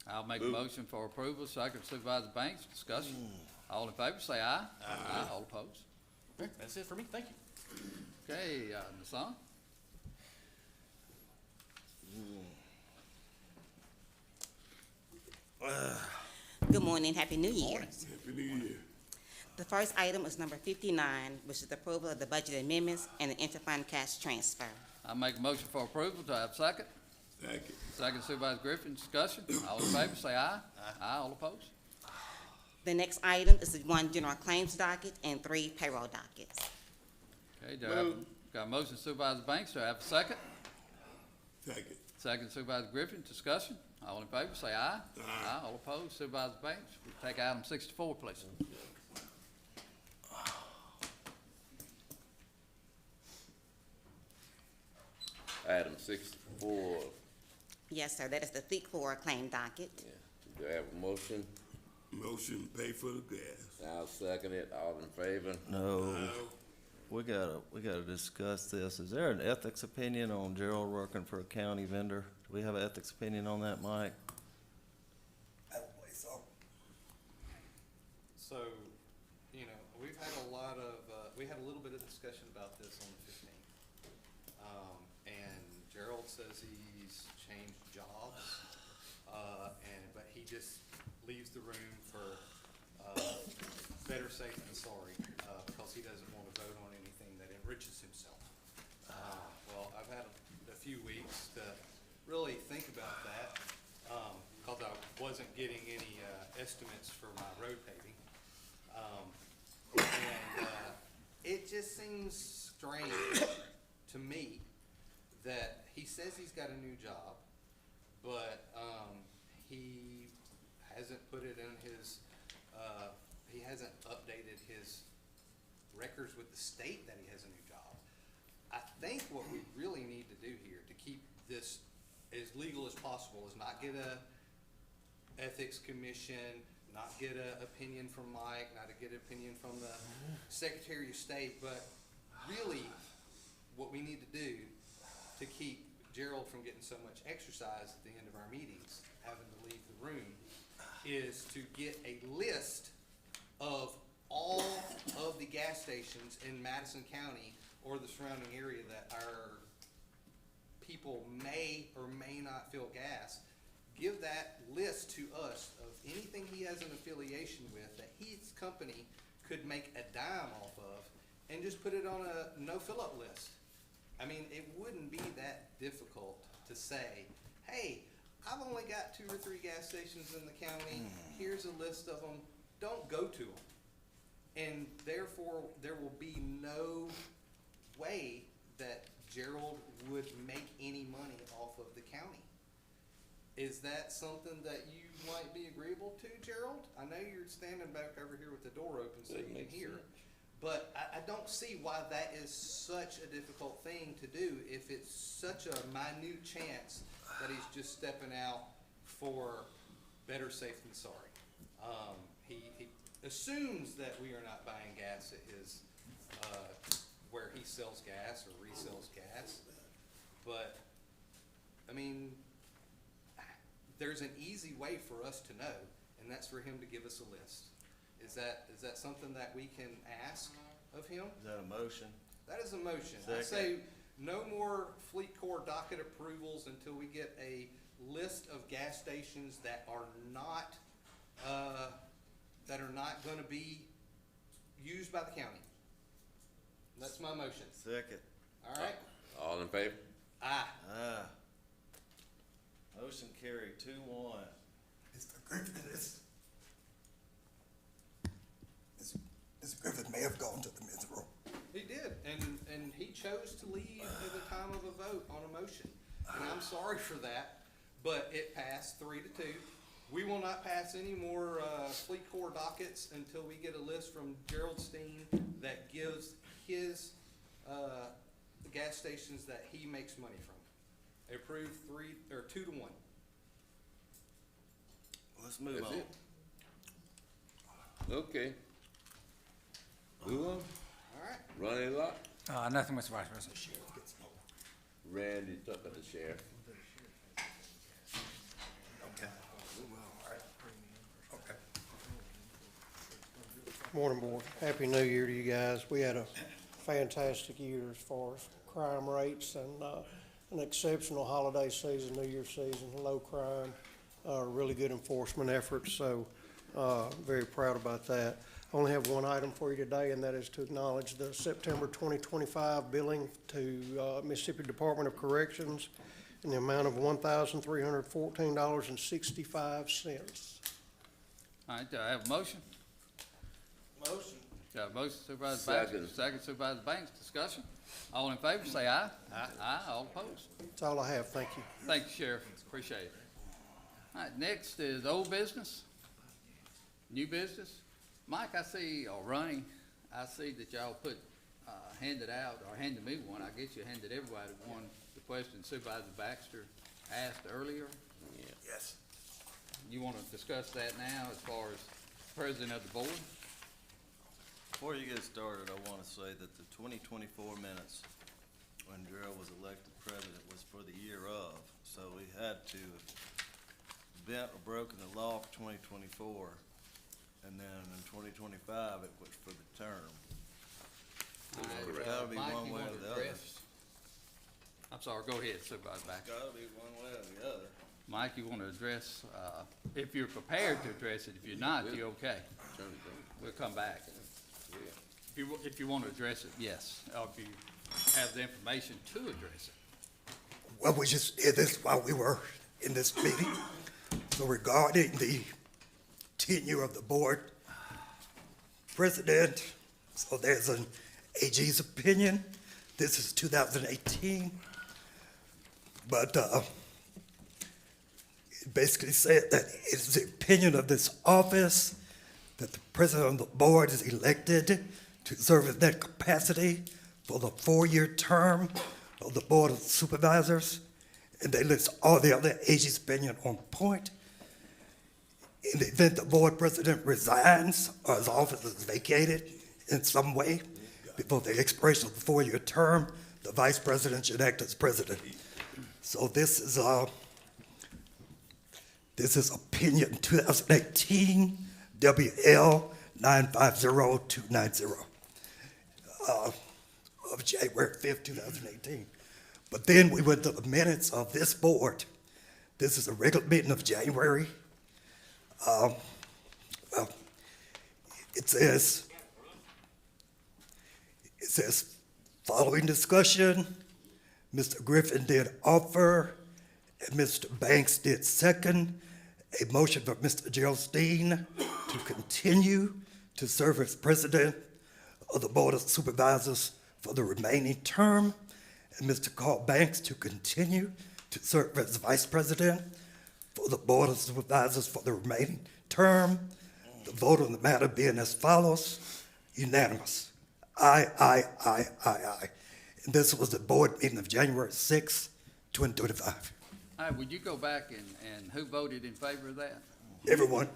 I'll make a motion for approval, second Supervisor Banks, discussion. All in favor, say aye. Aye. All opposed? Okay, that's it for me, thank you. Okay, Nassan? Good morning, Happy New Year. Happy New Year. The first item is number 59, which is the approval of the budget amendments and the interfund cash transfer. I make a motion for approval. Do I have a second? Second. Second Supervisor Griffin, discussion. All in favor, say aye. Aye. All opposed? The next item is the one general claims docket and 3 payroll dockets. Okay, do I have, got a motion Supervisor Banks. Do I have a second? Second. Second Supervisor Griffin, discussion. All in favor, say aye. Aye. All opposed? Supervisor Banks, we take item 64, please. Item 64. Yes, sir, that is the FECOR claim docket. Do I have a motion? Motion to pay for the gas. I'll second it. All in favor? No, we gotta discuss this. Is there an ethics opinion on Gerald working for a county vendor? Do we have an ethics opinion on that, Mike? I don't believe so. So, you know, we've had a lot of, we had a little bit of discussion about this on the 15th. And Gerald says he's changed jobs, but he just leaves the room for, better safe than sorry, because he doesn't want to vote on anything that enriches himself. Well, I've had a few weeks to really think about that, because I wasn't getting any, estimates for my road paving. It just seems strange to me that he says he's got a new job, but he hasn't put it in his, he hasn't updated his records with the state that he has a new job. I think what we really need to do here to keep this as legal as possible is not get a ethics commission, not get an opinion from Mike, not to get an opinion from the Secretary of State, but really what we need to do to keep Gerald from getting so much exercise at the end of our meetings, having to leave the room, is to get a list of all of the gas stations in Madison County or the surrounding area that our people may or may not fill gas. Give that list to us of anything he has an affiliation with that his company could make a dime off of, and just put it on a no fill-up list. I mean, it wouldn't be that difficult to say, hey, I've only got 2 or 3 gas stations in the county, here's a list of them, don't go to them. And therefore, there will be no way that Gerald would make any money off of the county. Is that something that you might be agreeable to, Gerald? I know you're standing back over here with the door open so you can hear. But I don't see why that is such a difficult thing to do if it's such a minute chance that he's just stepping out for better safe than sorry. He assumes that we are not buying gas at his, where he sells gas or resells gas. But, I mean, there's an easy way for us to know, and that's for him to give us a list. Is that something that we can ask of him? Is that a motion? That is a motion. I Second. say no more Fleet Corps docket approvals until we get a list of gas stations that are not gonna be used by the county. That's my motion. Second. All right? All in favor? Aye. Motion carried 2-1. Mr. Griffin Mr. Griffin may have gone to the men's room. He did, and he chose to leave at the time of a vote on a motion. And I'm sorry for that, but it passed 3-2. We will not pass any more Fleet Corps dockets until we get a list from Gerald Steen that gives his the gas stations that he makes money from. Approved 2-1. Let's move That's on. it. Okay. Move on. All right. Ronnie Lott, Nothing, Mr. Vice President. Randy Tucker, the sheriff. Morning, Board. Happy New Year to you guys. We had a fantastic year as far as crime rates and an exceptional holiday season, New Year's season, low crime, really good enforcement efforts, so very proud about that. I only have one item for you today, and that is to acknowledge the September 2025 billing to Mississippi Department of Corrections in the amount of $1,314.65. All right, do I have a motion? Motion. Got a motion Supervisor Baxter, second Supervisor Banks, discussion. All in favor, say aye. Aye, all opposed. That's all I have. Thank you. Thank you, Sheriff, appreciate it. All right, next is old business, new business. Mike, I see, or Ronnie, I see that y'all put, handed out, or handed me one, I guess you handed everybody one, the question Supervisor Baxter asked earlier. Yes. You want to discuss that now as far as president of the board? Before you get started, I want to say that the 2024 minutes, when Gerald was elected president, was for the year of. So we had to have bent or broken the law for 2024, and then in 2025, it was for the term. It's gotta be Mike, one you way wanna or the other. address? I'm sorry, go ahead, Supervisor Baxter. Gotta be one way or the other. Mike, you want to address, if you're prepared to address it, if you're not, you're okay. We'll come back. If you want to address it, yes, or if you have the information to address it. Well, we just did this while we were in this meeting. So regarding the tenure of the board president, so there's an AG's opinion. This is 2018. But it basically said that it is the opinion of this office that the president of the board is elected to serve in that capacity for the 4-year term of the Board of Supervisors, and they list all the other AG's opinion on point. In the event the board president resigns or his office is vacated in some way before the expiration of the 4-year term, the vice president should act as president. So this is opinion 2018 WL 950290 of January 5th, 2018. But then we went to the minutes of this board. This is a regular meeting of January. It says, following discussion, Mr. Griffin did offer, and Mr. Banks did second, a motion for Mr. Gerald Steen to continue to serve as president of the Board of Supervisors for the remaining term, and Mr. Carl Banks to continue to serve as vice president for the Board of Supervisors for the remaining term. The vote on the matter being as follows, unanimous. Aye. And this was the board meeting of January 6, 2025. All right, would you go back and who voted in favor of that? Everyone.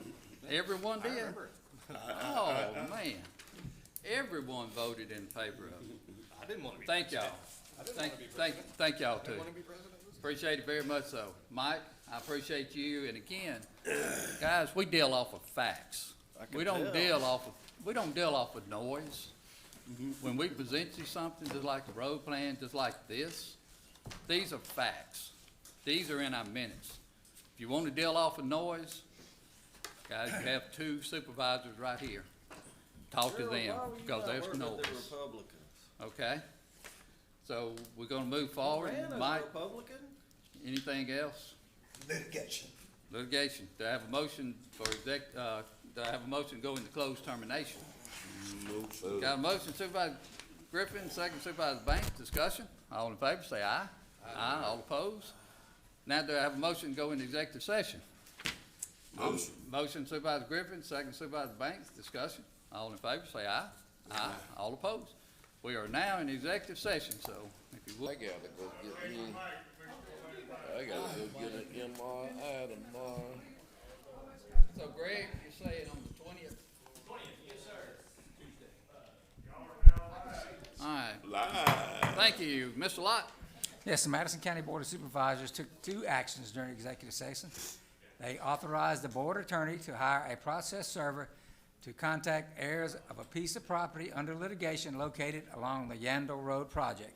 Everyone did? Oh, man. Everyone voted in favor of it. I didn't want to be. Thank y'all. Thank y'all too. Appreciate it very much so. Mike, I appreciate you, and again, guys, we deal off of facts. We don't deal off of noise. When we present you something, just like the road plan, just like this, these are facts. These are in our minutes. If you want to deal off of noise, guys, you have two supervisors right here. Talk to them, because there's noise. Okay? So we're gonna move forward. Mike, anything else? Litigation. Litigation. Do I have a motion for do I have a motion to go into closed termination? Got a motion, Supervisor Griffin, second Supervisor Banks, discussion. All in favor, say aye. Aye. All opposed? Now do I have a motion to go into executive session? Motion Supervisor Griffin, second Supervisor Banks, discussion. All in favor, say aye. Aye. All opposed? We are now in executive session, so if you would. I gotta go get me, I gotta go get an MRI tomorrow. So Greg, you're saying on the 20th? 20th, yes, sir. Tuesday. All right. Thank you. Mr. Lott? Yes, the Madison County Board of Supervisors took two actions during executive session. They authorized the board attorney to hire a process server to contact heirs of a piece of property under litigation located along the Yandle Road project.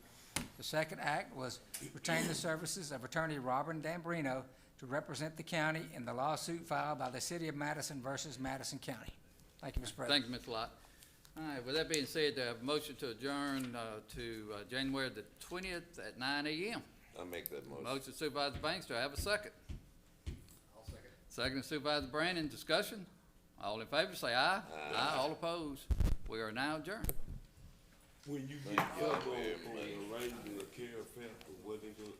The second act was retain the services of attorney Robert Dambrino to represent the county in the lawsuit filed by the city of Madison versus Madison County. Thank you, Mr. President. Thank you, Mr. Lott. All right, with that being said, I have a motion to adjourn to January the 20th at 9 a.m. I make that motion. Motion Supervisor Banks, do I have a second? I'll second. Second Supervisor Brandon, discussion? All in favor, say aye. Aye. All opposed? We are now adjourned. When you get trouble on arranging a care factor, what they do?